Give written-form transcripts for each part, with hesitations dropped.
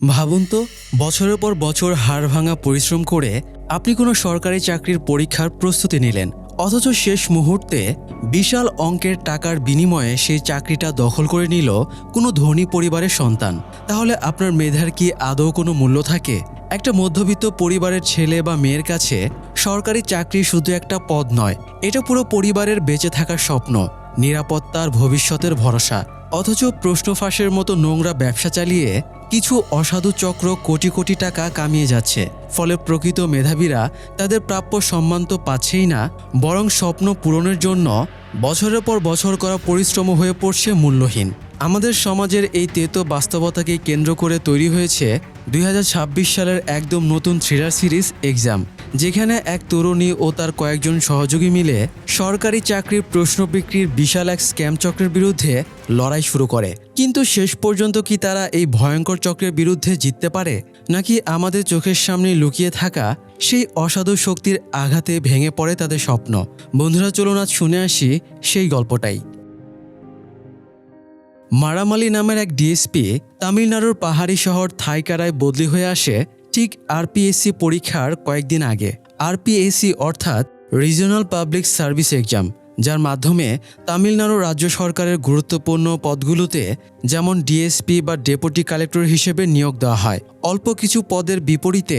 ভাবুন তো, বছরের পর বছর হাড় ভাঙা পরিশ্রম করে আপনি কোনো সরকারি চাকরির পরীক্ষার প্রস্তুতি নিলেন, অথচ শেষ মুহূর্তে বিশাল অঙ্কের টাকার বিনিময়ে সেই চাকরিটা দখল করে নিল কোনো ধনী পরিবারের সন্তান। তাহলে আপনার মেধার কি আদৌ কোনো মূল্য থাকে? একটা মধ্যবিত্ত পরিবারের ছেলে বা মেয়ের কাছে সরকারি চাকরি শুধু একটা পদ নয়, এটা পুরো পরিবারের বেঁচে থাকার স্বপ্ন, নিরাপত্তার, ভবিষ্যতের ভরসা। অথচ প্রশ্ন ফাঁসের মতো নোংরা ব্যবসা চালিয়ে কিছু অসাধু চক্র কোটি কোটি টাকা কামিয়ে যাচ্ছে। ফলে প্রকৃত মেধাবীরা তাদের প্রাপ্য সম্মান তো পাচ্ছেই না, বরং স্বপ্ন পূরণের জন্য বছরের পর বছর করা পরিশ্রম হয়ে পড়ছে মূল্যহীন। আমাদের সমাজের এই তেতো বাস্তবতাকে কেন্দ্র করে তৈরি হয়েছে 2026 সালের একদম নতুন থ্রিলার সিরিজ এক্সাম, যেখানে এক তরুণী ও তার কয়েকজন সহযোগী মিলে সরকারি চাকরির প্রশ্ন বিক্রির বিশাল এক স্ক্যাম চক্রের বিরুদ্ধে লড়াই শুরু করে। কিন্তু শেষ পর্যন্ত কি তারা এই ভয়ঙ্কর চক্রের বিরুদ্ধে জিততে পারে, নাকি আমাদের চোখের সামনে লুকিয়ে থাকা সেই অসাধু শক্তির আঘাতে ভেঙে পড়ে তাদের স্বপ্ন? বন্ধুরা, চলুন আজ শুনে আসি সেই গল্পটাই। মারামালি নামের এক ডিএসপি তামিলনাড়ুর পাহাড়ি শহর থাইকারায় বদলি হয়ে আসে ঠিক আরপিএসসি পরীক্ষার কয়েকদিন আগে। আরপিএসসি অর্থাৎ রিজিওনাল পাবলিক সার্ভিস এক্সাম, যার মাধ্যমে তামিলনাড়ু রাজ্য সরকারের গুরুত্বপূর্ণ পদগুলোতে যেমন ডিএসপি বা ডেপুটি কালেক্টর হিসেবে নিয়োগ দেওয়া হয়। অল্প কিছু পদের বিপরীতে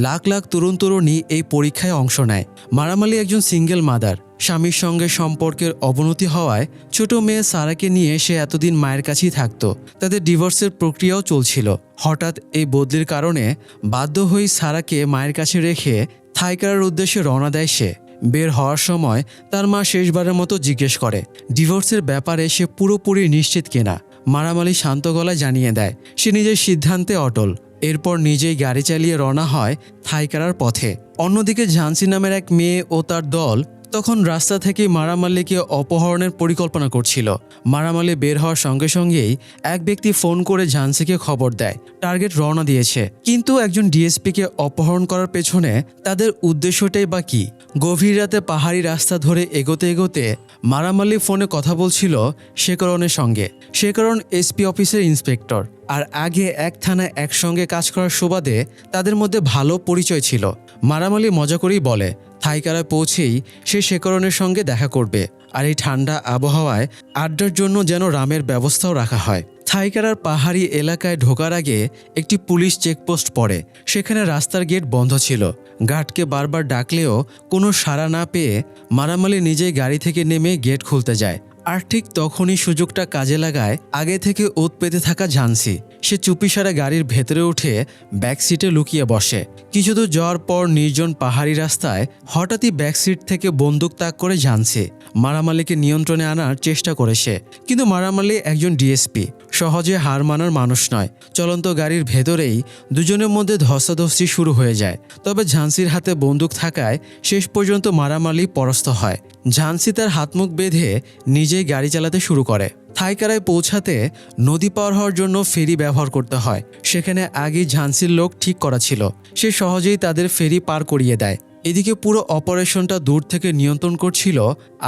লাখ লাখ তরুণ তরুণী এই পরীক্ষায় অংশ নেয়। মারামালি একজন সিঙ্গেল মাদার। স্বামীর সঙ্গে সম্পর্কের অবনতি হওয়ায় ছোট মেয়ে সারাকে নিয়ে সে এতদিন মায়ের কাছেই থাকত। তাদের ডিভোর্সের প্রক্রিয়াও চলছিল। হঠাৎ এই বদলির কারণে বাধ্য হয়ে সারাকে মায়ের কাছে রেখে থাইকারার উদ্দেশ্যে রওনা দেয় সে। বের হওয়ার সময় তার মা শেষবারের মতো জিজ্ঞেস করে ডিভোর্সের ব্যাপারে সে পুরোপুরি নিশ্চিত কিনা। মারামালি শান্ত গলায় জানিয়ে দেয় সে নিজের সিদ্ধান্তে অটল। এরপর নিজেই গাড়ি চালিয়ে রওনা হয় থাইকারার পথে। অন্যদিকে ঝান্সি নামের এক মেয়ে ও তার দল তখন রাস্তা থেকে মারামালিকে অপহরণের পরিকল্পনা করছিল। মারামালি বের হওয়ার সঙ্গে সঙ্গেই এক ব্যক্তি ফোন করে ঝান্সিকে খবর দেয় টার্গেট রওনা দিয়েছে। কিন্তু একজন ডিএসপিকে অপহরণ করার পেছনে তাদের উদ্দেশ্যটাই বা কি? গভীর রাতে পাহাড়ি রাস্তা ধরে এগোতে এগোতে মারামালি ফোনে কথা বলছিল শেখরনের সঙ্গে। শেখরন এসপি অফিসের ইন্সপেক্টর, আর আগে এক থানায় একসঙ্গে কাজ করার সুবাদে তাদের মধ্যে ভালো পরিচয় ছিল। মারামালি মজা করেই বলে থাইকারায় পৌঁছেই সে শেখরনের সঙ্গে দেখা করবে, আর এই ঠান্ডা আবহাওয়ায় আড্ডার জন্য যেন রামের ব্যবস্থাও রাখা হয়। থাইকারার পাহাড়ি এলাকায় ঢোকার আগে একটি পুলিশ চেকপোস্ট পড়ে। সেখানে রাস্তার গেট বন্ধ ছিল। গার্ডকে বারবার ডাকলেও কোনো সাড়া না পেয়ে মারামালি নিজেই গাড়ি থেকে নেমে গেট খুলতে যায়। আর ঠিক তখনই সুযোগটা কাজে লাগায় আগে থেকে ওত পেতে থাকা ঝান্সি। সে চুপিসারে গাড়ির ভেতরে উঠে ব্যাক সিটে লুকিয়ে বসে। কিছু দূর যাওয়ার পর নির্জন পাহাড়ি রাস্তায় হঠাৎই ব্যাক সিট থেকে বন্দুক তাক করে ঝান্সি মারামালিকে নিয়ন্ত্রণে আনার চেষ্টা করে সে। কিন্তু মারামালি একজন ডিএসপি, সহজে হার মানার মানুষ নয়। চলন্ত গাড়ির ভেতরেই দুজনের মধ্যে ধস্তাধস্তি শুরু হয়ে যায়। তবে ঝান্সির হাতে বন্দুক থাকায় শেষ পর্যন্ত মারামালি পরাস্ত হয়। ঝান্সি তার হাতমুখ বেঁধে নিজেই গাড়ি চালাতে শুরু করে। থাইকারায় পৌঁছাতে নদী পার হওয়ার জন্য ফেরি ব্যবহার করতে হয়। সেখানে আগেই ঝান্সির লোক ঠিক করা ছিল। সে সহজেই তাদের ফেরি পার করিয়ে দেয়। এদিকে পুরো অপারেশনটা দূর থেকে নিয়ন্ত্রণ করছিল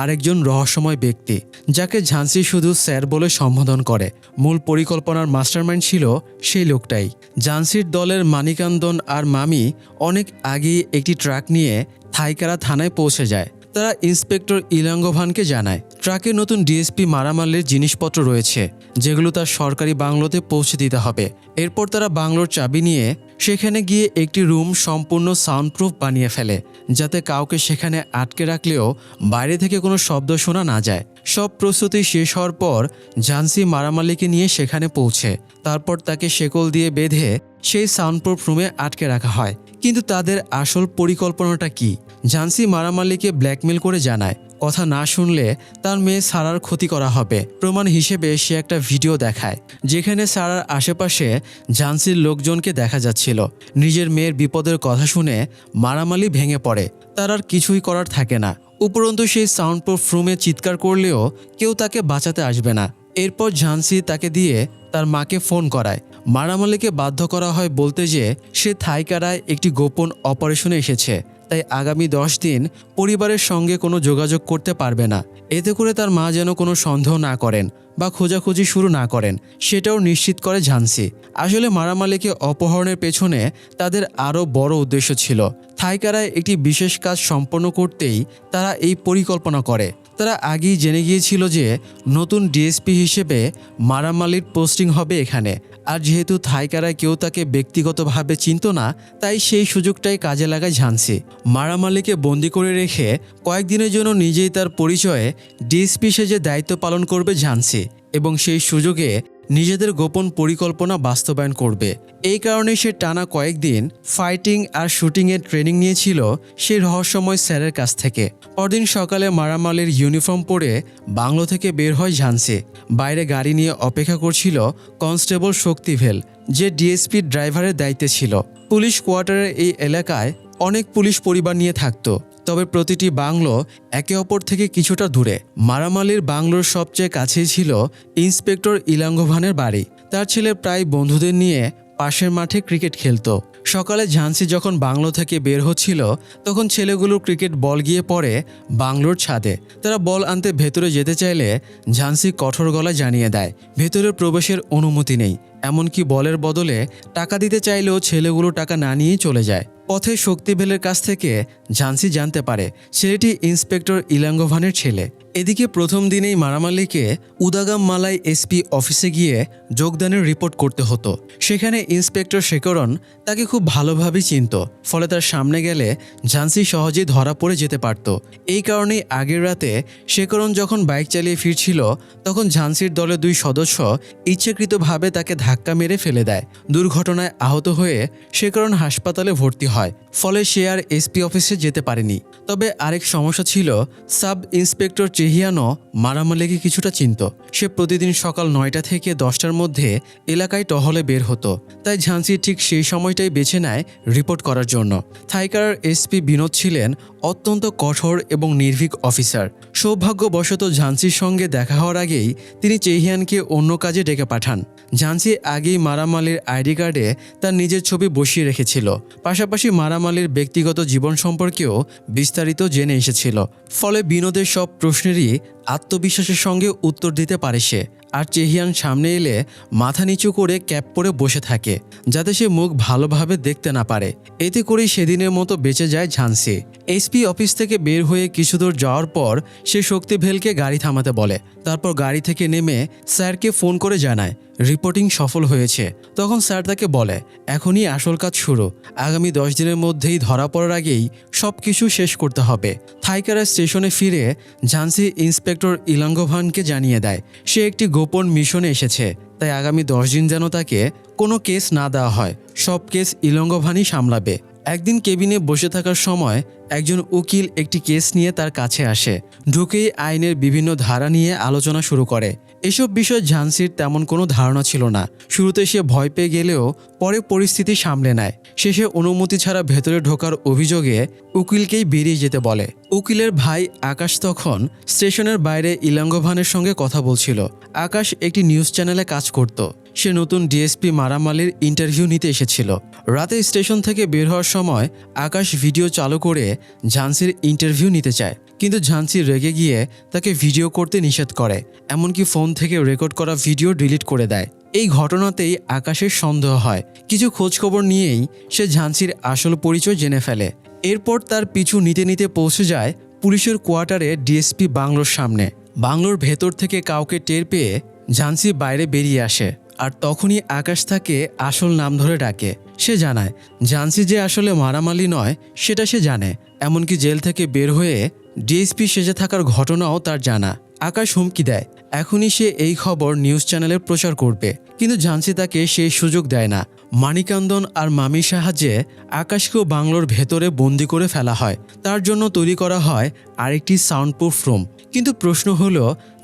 আরেকজন রহস্যময় ব্যক্তি, যাকে ঝান্সি শুধু স্যার বলে সম্বোধন করে। মূল পরিকল্পনার মাস্টারমাইন্ড ছিল সেই লোকটাই। ঝান্সির দলের মানিকান্দন আর মামি অনেক আগেই একটি ট্রাক নিয়ে থাইকারা থানায় পৌঁছে যায়। তারা ইন্সপেক্টর ইলাঙ্গভানকে জানায় ট্রাকে নতুন ডিএসপি মারামালির জিনিসপত্র রয়েছে, যেগুলো তার সরকারি বাংলোতে পৌঁছে দিতে হবে। এরপর তারা বাংলোর চাবি নিয়ে সেখানে গিয়ে একটি রুম সম্পূর্ণ সাউন্ডপ্রুফ বানিয়ে ফেলে, যাতে কাউকে সেখানে আটকে রাখলেও বাইরে থেকে কোনো শব্দ শোনা না যায়। সব প্রস্তুতি শেষ হওয়ার পর ঝান্সি মারামালিকে নিয়ে সেখানে পৌঁছে। তারপর তাকে শেকল দিয়ে বেঁধে সেই সাউন্ডপ্রুফ রুমে আটকে রাখা হয়। কিন্তু তাদের আসল পরিকল্পনাটা কি? ঝান্সি মারামালিকে ব্ল্যাকমেল করে জানায় কথা না শুনলে তার মেয়ে সারার ক্ষতি করা হবে। প্রমাণ হিসেবে সে একটা ভিডিও দেখায়, যেখানে সারার আশেপাশে ঝান্সির লোকজনকে দেখা যাচ্ছিল। নিজের মেয়ের বিপদের কথা শুনে মারামালি ভেঙে পড়ে। তার আর কিছুই করার থাকে না। উপরন্তু সেই সাউন্ডপ্রুফ রুমে চিৎকার করলেও কেউ তাকে বাঁচাতে আসবে না। এরপর ঝান্সি তাকে দিয়ে তার মাকে ফোন করায়। মারামালিকে বাধ্য করা হয় বলতে যে সে থাইকারায় একটি গোপন অপারেশনে এসেছে, তাই আগামী 10 দিন পরিবারের সঙ্গে কোনো যোগাযোগ করতে পারবে না। এতে করে তার মা যেন কোনো সন্দেহ না করেন বা খোঁজাখুঁজি শুরু না করেন সেটাও নিশ্চিত করে ঝান্সি। আসলে মারামালিকে অপহরণের পেছনে তাদের আরও বড় উদ্দেশ্য ছিল। থাইকারায় একটি বিশেষ কাজ সম্পন্ন করতেই তারা এই পরিকল্পনা করে। তারা আগেই জেনে গিয়েছিল যে নতুন ডিএসপি হিসেবে মারামালির পোস্টিং হবে এখানে। আর যেহেতু থাইকারায় কেউ তাকে ব্যক্তিগতভাবে চিনত না, তাই সেই সুযোগটাই কাজে লাগায় ঝান্সি। মারামালিকে বন্দি করে রেখে কয়েকদিনের জন্য নিজেই তার পরিচয়ে ডিএসপি সেজে দায়িত্ব পালন করবে ঝান্সি এবং সেই সুযোগে নিজেদের গোপন পরিকল্পনা বাস্তবায়ন করবে। এই কারণে সে টানা কয়েকদিন ফাইটিং আর শুটিংয়ের ট্রেনিং নিয়েছিল সেই রহস্যময় স্যারের কাছ থেকে। পরদিন সকালে মারামালির ইউনিফর্ম পরে বাংলো থেকে বের হয় ঝান্সি। বাইরে গাড়ি নিয়ে অপেক্ষা করছিল কনস্টেবল শক্তিভেল, যে ডিএসপির ড্রাইভারের দায়িত্বে ছিল। পুলিশ কোয়ার্টারের এই এলাকায় অনেক পুলিশ পরিবার নিয়ে থাকতো, তবে প্রতিটি বাংলো একে অপর থেকে কিছুটা দূরে। মারামালির বাংলোর সবচেয়ে কাছেই ছিল ইন্সপেক্টর ইলাঙ্গোভানের বাড়ি। তার ছেলে প্রায় বন্ধুদের নিয়ে পাশের মাঠে ক্রিকেট খেলতো। সকালে ঝান্সি যখন বাংলো থেকে বের হচ্ছিল তখন ছেলেগুলোর ক্রিকেট বল গিয়ে পড়ে বাংলোর ছাদে। তারা বল আনতে ভেতরে যেতে চাইলে ঝান্সি কঠোর গলায় জানিয়ে দেয় ভেতরে প্রবেশের অনুমতি নেই। এমনকি বলের বদলে টাকা দিতে চাইলেও ছেলেগুলো টাকা না নিয়েই চলে যায়। পথে শক্তিভেলের কাছ থেকে ঝান্সি জানতে পারে ছেলেটি ইন্সপেক্টর ইলাঙ্গোভানের ছেলে। এদিকে প্রথম দিনেই মারামালিকে উদাগাম মালাই এসপি অফিসে গিয়ে যোগদানের রিপোর্ট করতে হতো। সেখানে ইন্সপেক্টর শেখরন তাকে খুব ভালোভাবেই চিনত, ফলে তার সামনে গেলে ঝান্সি সহজেই ধরা পড়ে যেতে পারত। এই কারণেই আগের রাতে শেখরন যখন বাইক চালিয়ে ফিরছিল তখন ঝান্সির দলের 2 সদস্য ইচ্ছাকৃতভাবে তাকে ধাক্কা মেরে ফেলে দেয়। দুর্ঘটনায় আহত হয়ে শেখরন হাসপাতালে ভর্তি হয়, ফলে সে আর এসপি অফিসে যেতে পারেনি। তবে আরেক সমস্যা ছিল, সাব ইন্সপেক্টর চেহিয়ানো মারামালিকে কিছুটা চিনত। সে প্রতিদিন সকাল 9টা থেকে 10টার মধ্যে এলাকায় টহলে বের হতো, তাই ঝান্সি ঠিক সেই সময়টাই বেছে নেয় রিপোর্ট করার জন্য। থাইকারার এসপি বিনোদ ছিলেন অত্যন্ত কঠোর এবং নির্ভীক অফিসার। সৌভাগ্যবশত ঝান্সির সঙ্গে দেখা হওয়ার আগেই তিনি চেহিয়ানকে অন্য কাজে ডেকে পাঠান। ঝান্সি আগেই মারামালির আইডি কার্ডে তার নিজের ছবি বসিয়ে রেখেছিল, পাশাপাশি মারামালির ব্যক্তিগত জীবন সম্পর্কেও বিস্তারিত জেনে এসেছিল। ফলে বিনোদের সব প্রশ্নেরই আত্মবিশ্বাসের সঙ্গে উত্তর দিতে পারে সে। আর চেহিয়ান সামনে এলে মাথা নিচু করে ক্যাপ পরে বসে থাকে, যাতে সে মুখ ভালোভাবে দেখতে না পারে। এতে করেই সেদিনের মতো বেঁচে যায় ঝান্সি। এসপি অফিস থেকে বের হয়ে কিছু দূর যাওয়ার পর সে শক্তিভেলকে গাড়ি থামাতে বলে। তারপর গাড়ি থেকে নেমে স্যারকে ফোন করে জানায় রিপোর্টিং সফল হয়েছে। তখন স্যার তাকে বলে এখনই আসল কাজ শুরু, আগামী 10 দিনের মধ্যেই ধরা পড়ার আগেই সব কিছু শেষ করতে হবে। থাইকারা স্টেশনে ফিরে ঝান্সি ইন্সপেক্টর ইলাঙ্গোভানকে জানিয়ে দেয় সে একটি গোপন মিশনে এসেছে, তাই আগামী 10 দিন যেন তাকে কোনো কেস না দেওয়া হয়। সব কেস ইলাঙ্গোভানই সামলাবে। একদিন কেবিনে বসে থাকার সময় একজন উকিল একটি কেস নিয়ে তার কাছে আসে। ঢুকেই আইনের বিভিন্ন ধারা নিয়ে আলোচনা শুরু করে। এসব বিষয় ঝান্সির তেমন কোনো ধারণা ছিল না। শুরুতে সে ভয় পেয়ে গেলেও পরে পরিস্থিতি সামলে নেয়। শেষে অনুমতি ছাড়া ভেতরে ঢোকার অভিযোগে উকিলকেই বেরিয়ে যেতে বলে। উকিলের ভাই আকাশ তখন স্টেশনের বাইরে ইলাঙ্গোভানের সঙ্গে কথা বলছিল। আকাশ একটি নিউজ চ্যানেলে কাজ করত। সে নতুন ডিএসপি মারামালির ইন্টারভিউ নিতে এসেছিল। রাতে স্টেশন থেকে বের হওয়ার সময় আকাশ ভিডিও চালু করে ঝান্সির ইন্টারভিউ নিতে চায়, কিন্তু ঝান্সি রেগে গিয়ে তাকে ভিডিও করতে নিষেধ করে, এমনকি ফোন থেকে রেকর্ড করা ভিডিও ডিলিট করে দেয়। এই ঘটনাতেই আকাশের সন্দেহ হয়। কিছু খোঁজখবর নিয়েই সে ঝান্সির আসল পরিচয় জেনে ফেলে। এরপর তার পিছু নিতে নিতে পৌঁছে যায় পুলিশের কোয়ার্টারে ডিএসপি বাংলোর সামনে। বাংলোর ভেতর থেকে কাউকে টের পেয়ে ঝান্সি বাইরে বেরিয়ে আসে, আর তখনই আকাশ তাকে আসল নাম ধরে ডাকে। সে জানায় ঝান্সি যে আসলে মারামালি নয় সেটা সে জানে, এমনকি জেল থেকে বের হয়ে ডিএসপি সেজে থাকার ঘটনাও তার জানা। আকাশ হুমকি দেয় এখনই সে এই খবর নিউজ চ্যানেলে প্রচার করবে, কিন্তু ঝান্সি তাকে সেই সুযোগ দেয় না। মানিকান্দন আর মামির সাহায্যে আকাশকেও বাংলোর ভেতরে বন্দি করে ফেলা হয়। তার জন্য তৈরি করা হয় আরেকটি সাউন্ডপ্রুফ রুম। কিন্তু প্রশ্ন হলো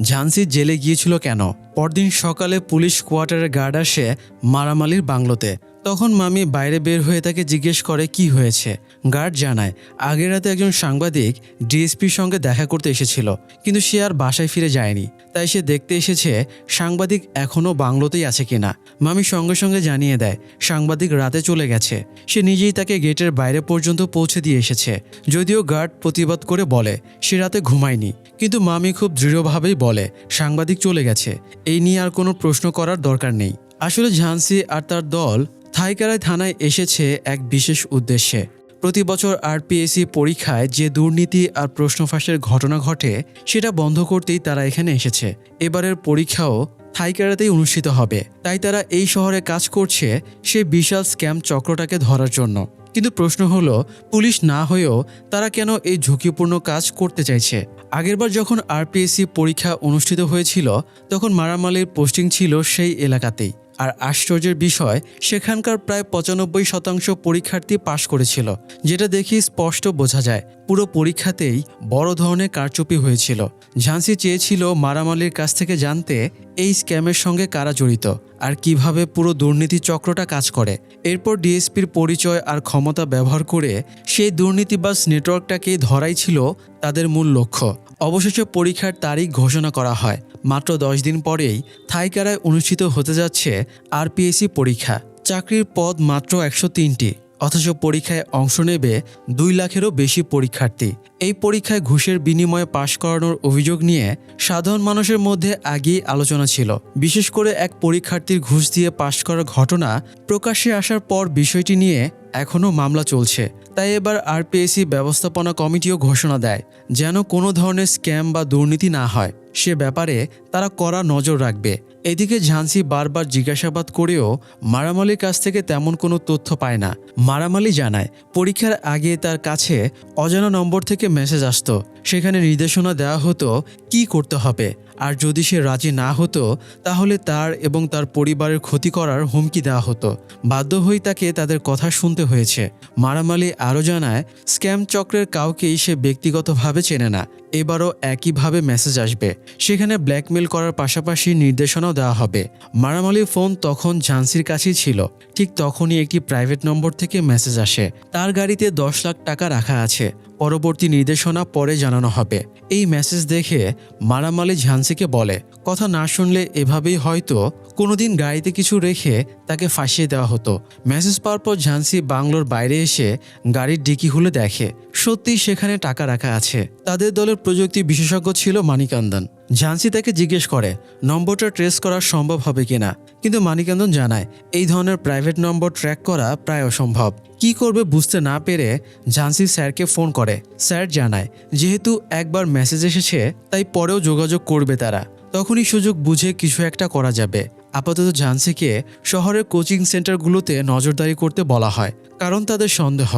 ঝান্সি জেলে গিয়েছিল কেন? পরদিন সকালে পুলিশ কোয়ার্টারের গার্ড আসে মারামালির বাংলোতে। তখন মামি বাইরে বের হয়ে তাকে জিজ্ঞেস করে কি হয়েছে। গার্ড জানায় আগের রাতে একজন সাংবাদিক ডিএসপির সঙ্গে দেখা করতে এসেছিল, কিন্তু সে আর বাসায় ফিরে যায়নি। তাই সে দেখতে এসেছে সাংবাদিক এখনও বাংলোতেই আছে কিনা। মামি সঙ্গে সঙ্গে জানিয়ে দেয় সাংবাদিক রাতে চলে গেছে। সে নিজেই তাকে গেটের বাইরে পর্যন্ত পৌঁছে দিয়ে এসেছে। যদিও গার্ড প্রতিবাদ করে বলে সে রাতে ঘুমায়নি, কিন্তু মামি খুব দৃঢ়ভাবেই বলে সাংবাদিক চলে গেছে, এই নিয়ে আর কোনো প্রশ্ন করার দরকার নেই। আসলে ঝান্সি আর তার দল থাইকারাই থানায় এসেছে এক বিশেষ উদ্দেশ্যে। প্রতি বছর আরপিএসসি পরীক্ষায় যে দুর্নীতি আর প্রশ্ন ফাঁসের ঘটনা ঘটে সেটা বন্ধ করতেই তারা এখানে এসেছে। এবারের পরীক্ষাও থাইকারাতেই অনুষ্ঠিত হবে, তাই তারা এই শহরে কাজ করছে সেই বিশাল স্ক্যাম চক্রটাকে ধরার জন্য। কিন্তু প্রশ্ন হলো পুলিশ না হয়েও তারা কেন এই ঝুঁকিপূর্ণ কাজ করতে চাইছে। আগেরবার যখন আরপিএসসি পরীক্ষা অনুষ্ঠিত হয়েছিল তখন মারামালির পোস্টিং ছিল সেই এলাকাতেই। আর আশ্চর্যের বিষয় সেখানকার প্রায় 95% পরীক্ষার্থী পাশ করেছিল, যেটা দেখে স্পষ্ট বোঝা যায় পুরো পরীক্ষাতেই বড় ধরনের কারচুপি হয়েছিল। ঝান্সি চেয়েছিল মারামালির কাছ থেকে জানতে এই স্ক্যামের সঙ্গে কারা জড়িত আর কিভাবে পুরো দুর্নীতি চক্রটা কাজ করে। এরপর ডিএসপির পরিচয় আর ক্ষমতা ব্যবহার করে সেই দুর্নীতিবাজ নেটওয়ার্কটাকে ধরাই ছিল তাদের মূল লক্ষ্য। অবশেষে পরীক্ষার তারিখ ঘোষণা করা হয়। মাত্র 10 দিন পরেই থাইকারায় অনুষ্ঠিত হতে যাচ্ছে আরপিএসসি পরীক্ষা। চাকরির পদ মাত্র 103টি, অথচ পরীক্ষায় অংশ নেবে 2 লাখেরও বেশি পরীক্ষার্থী। এই পরীক্ষায় ঘুষের বিনিময়ে পাশ করানোর অভিযোগ নিয়ে সাধারণ মানুষের মধ্যে আগেই আলোচনা ছিল। বিশেষ করে এক পরীক্ষার্থীর ঘুষ দিয়ে পাশ করার ঘটনা প্রকাশ্যে আসার পর বিষয়টি নিয়ে এখনও মামলা চলছে। তাই এবার আরপিএসসি ব্যবস্থাপনা কমিটিও ঘোষণা দেয় যেন কোনো ধরনের স্ক্যাম বা দুর্নীতি না হয়, সে ব্যাপারে তারা কড়া নজর রাখবে। এদিকে ঝান্সি বারবার জিজ্ঞাসাবাদ করেও মারামালির কাছ থেকে তেমন কোনো তথ্য পায় না। মারামালি জানায় পরীক্ষার আগে তার কাছে অজানা নম্বর থেকে মেসেজ আসতো, সেখানে নির্দেশনা দেওয়া হতো কি করতে হবে, আর যদি সে রাজি না হতো তাহলে তার এবং তার পরিবারের ক্ষতি করার হুমকি দেওয়া হতো। বাধ্য হয়ে তাকে তাদের কথা শুনতে হয়েছে। মারামালি আরও জানায় স্ক্যাম চক্রের কাউকেই সে ব্যক্তিগতভাবে চেনে না। এবারও একইভাবে মেসেজ আসবে, সেখানে ব্ল্যাকমেল করার পাশাপাশি নির্দেশনাও দেওয়া হবে। মারামালির ফোন তখন ঝান্সির কাছেই ছিল। ঠিক তখনই একটি প্রাইভেট নম্বর থেকে মেসেজ আসে, তার গাড়িতে 10 লাখ টাকা রাখা আছে, পরবর্তী নির্দেশনা পরে জানানো হবে। এই মেসেজ দেখে মারামালি ঝান্সিকে বলে কথা না শুনলে এভাবেই হয়তো কোনোদিন গাড়িতে কিছু রেখে তাকে ফাঁসিয়ে দেওয়া হতো। মেসেজ পাওয়ার পর ঝান্সি বাংলোর বাইরে এসে গাড়ির ডিকি খুলে দেখে সত্যি সেখানে টাকা রাখা আছে। তাদের দলের প্রযুক্তি বিশেষজ্ঞ ছিল মানিকান্দন। ঝান্সি তাকে জিজ্ঞেস করে নম্বরটা ট্রেস করা সম্ভব হবে কিনা, কিন্তু মানিকান্দন জানায় এই ধরনের প্রাইভেট নম্বর ট্র্যাক করা প্রায় অসম্ভব। কি করবে বুঝতে না পেরে ঝান্সি স্যারকে ফোন করে। স্যার জানায় যেহেতু একবার মেসেজ এসেছে তাই পরেও যোগাযোগ করবে তারা, তখনই সুযোগ বুঝে কিছু একটা করা যাবে। আপাতত ঝান্সিকে শহরের কোচিং সেন্টারগুলোতে নজরদারি করতে বলা হয়, কারণ তাদের সন্দেহ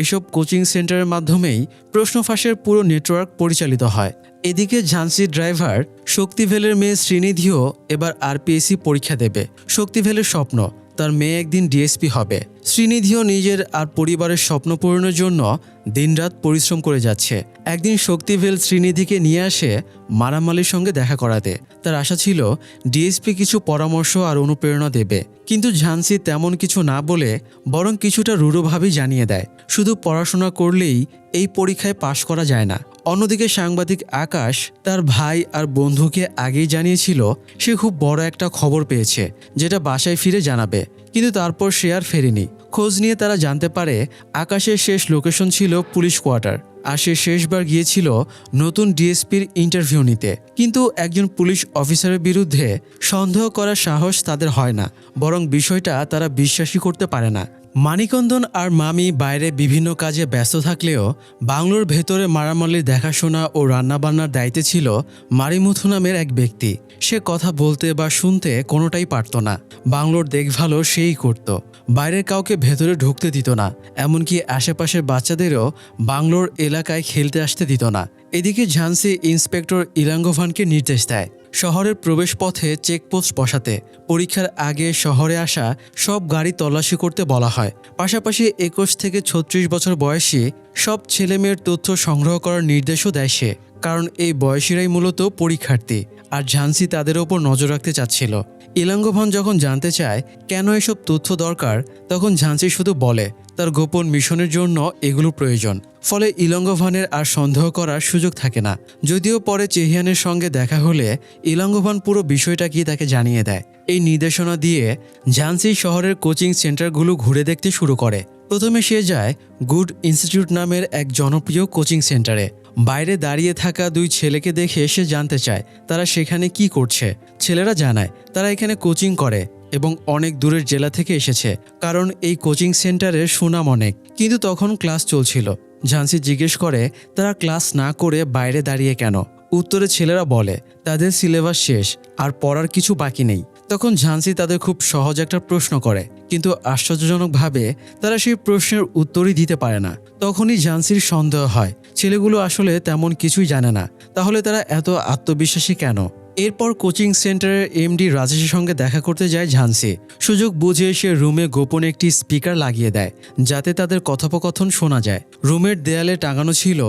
এসব কোচিং সেন্টারের মাধ্যমেই প্রশ্ন ফাঁসের পুরো নেটওয়ার্ক পরিচালিত হয়। এদিকে ঝান্সির ড্রাইভার শক্তিভেলের মেয়ে শ্রীনিধিও এবার আরপিএসসি পরীক্ষা দেবে। শক্তিভেলের স্বপ্ন তার মেয়ে একদিন ডিএসপি হবে। শ্রীনিধিও নিজের আর পরিবারের স্বপ্ন পূরণের জন্য দিনরাত পরিশ্রম করে যাচ্ছে। একদিন শক্তিভেল শ্রীনিধিকে নিয়ে আসে মারামালির সঙ্গে দেখা করাতে। তার আশা ছিল ডিএসপি কিছু পরামর্শ আর অনুপ্রেরণা দেবে, কিন্তু ঝান্সি তেমন কিছু না বলে বরং কিছুটা রূঢ়ভাবেই জানিয়ে দেয় শুধু পড়াশোনা করলেই এই পরীক্ষায় পাশ করা যায় না। অন্যদিকে সাংবাদিক আকাশ তার ভাই আর বন্ধুকে আগেই জানিয়েছিল সে খুব বড় একটা খবর পেয়েছে যেটা বাসায় ফিরে জানাবে, কিন্তু তারপর সে আর ফেরেনি। খোঁজ নিয়ে তারা জানতে পারে আকাশের শেষ লোকেশন ছিল পুলিশ কোয়ার্টার, আর সে শেষবার গিয়েছিল নতুন ডিএসপির ইন্টারভিউ নিতে। কিন্তু একজন পুলিশ অফিসারের বিরুদ্ধে সন্দেহ করার সাহস তাদের হয় না, বরং বিষয়টা তারা বিশ্বাসই করতে পারে না। মানিকন্দন আর মামি বাইরে বিভিন্ন কাজে ব্যস্ত থাকলেও বাংলোর ভেতরে মারামালির দেখাশোনা ও রান্নাবান্নার দায়িত্বে ছিল মারিমুথু নামের এক ব্যক্তি। সে কথা বলতে বা শুনতে কোনোটাই পারত না। বাংলোর দেখভালও সেই করত, বাইরের কাউকে ভেতরে ঢুকতে দিত না, এমনকি আশেপাশের বাচ্চাদেরও বাংলোর এলাকায় খেলতে আসতে দিত না। এদিকে ঝান্সি ইন্সপেক্টর ইলাঙ্গোভানকে নির্দেশ দেয় শহরের প্রবেশপথে চেকপোস্ট বসাতে। পরীক্ষার আগে শহরে আসা সব গাড়ি তল্লাশি করতে বলা হয়। পাশাপাশি 21 থেকে 36 বছর বয়সী সব ছেলেমেয়ের তথ্য সংগ্রহ করার নির্দেশও দেয় সে, কারণ এই বয়সীরাই মূলত পরীক্ষার্থী, আর ঝান্সি তাদের ওপর নজর রাখতে চাচ্ছিল। ইলাঙ্গোভান যখন জানতে চায় কেন এসব তথ্য দরকার, তখন ঝান্সি শুধু বলে তার গোপন মিশনের জন্য এগুলো প্রয়োজন। ফলে ইলাঙ্গোভানের আর সন্দেহ করার সুযোগ থাকে না। যদিও পরে চেহিয়ানের সঙ্গে দেখা হলে ইলাঙ্গোভান পুরো বিষয়টা কি তাকে জানিয়ে দেয়। এই নির্দেশনা দিয়ে ঝান্সি শহরের কোচিং সেন্টারগুলো ঘুরে দেখতে শুরু করে। প্রথমে সে যায় গুড ইনস্টিটিউট নামের এক জনপ্রিয় কোচিং সেন্টারে। বাইরে দাঁড়িয়ে থাকা দুই ছেলেকে দেখে সে জানতে চায় তারা সেখানে কি করছে। ছেলেরা জানায় তারা এখানে কোচিং করে এবং অনেক দূরের জেলা থেকে এসেছে, কারণ এই কোচিং সেন্টারের সুনাম অনেক। কিন্তু তখন ক্লাস চলছিল। ঝান্সি জিজ্ঞেস করে তারা ক্লাস না করে বাইরে দাঁড়িয়ে কেন। উত্তরে ছেলেরা বলে তাদের সিলেবাস শেষ আর পড়ার কিছু বাকি নেই। তখন ঝান্সি তাদের খুব সহজ একটা প্রশ্ন করে, কিন্তু আশ্চর্যজনকভাবে তারা সেই প্রশ্নের উত্তরই দিতে পারে না। তখনই ঝান্সির সন্দেহ হয় ছেলেগুলো আসলে তেমন কিছুই জানে না, তাহলে তারা এত আত্মবিশ্বাসী কেন। এরপর কোচিং সেন্টারের এমডি রাজেশের সঙ্গে দেখা করতে যায় ঝান্সি। সুযোগ বুঝে সে রুমে গোপনে একটি স্পিকার লাগিয়ে দেয় যাতে তাদের কথোপকথন শোনা যায়। রুমের দেয়ালে টাঙানো ছিল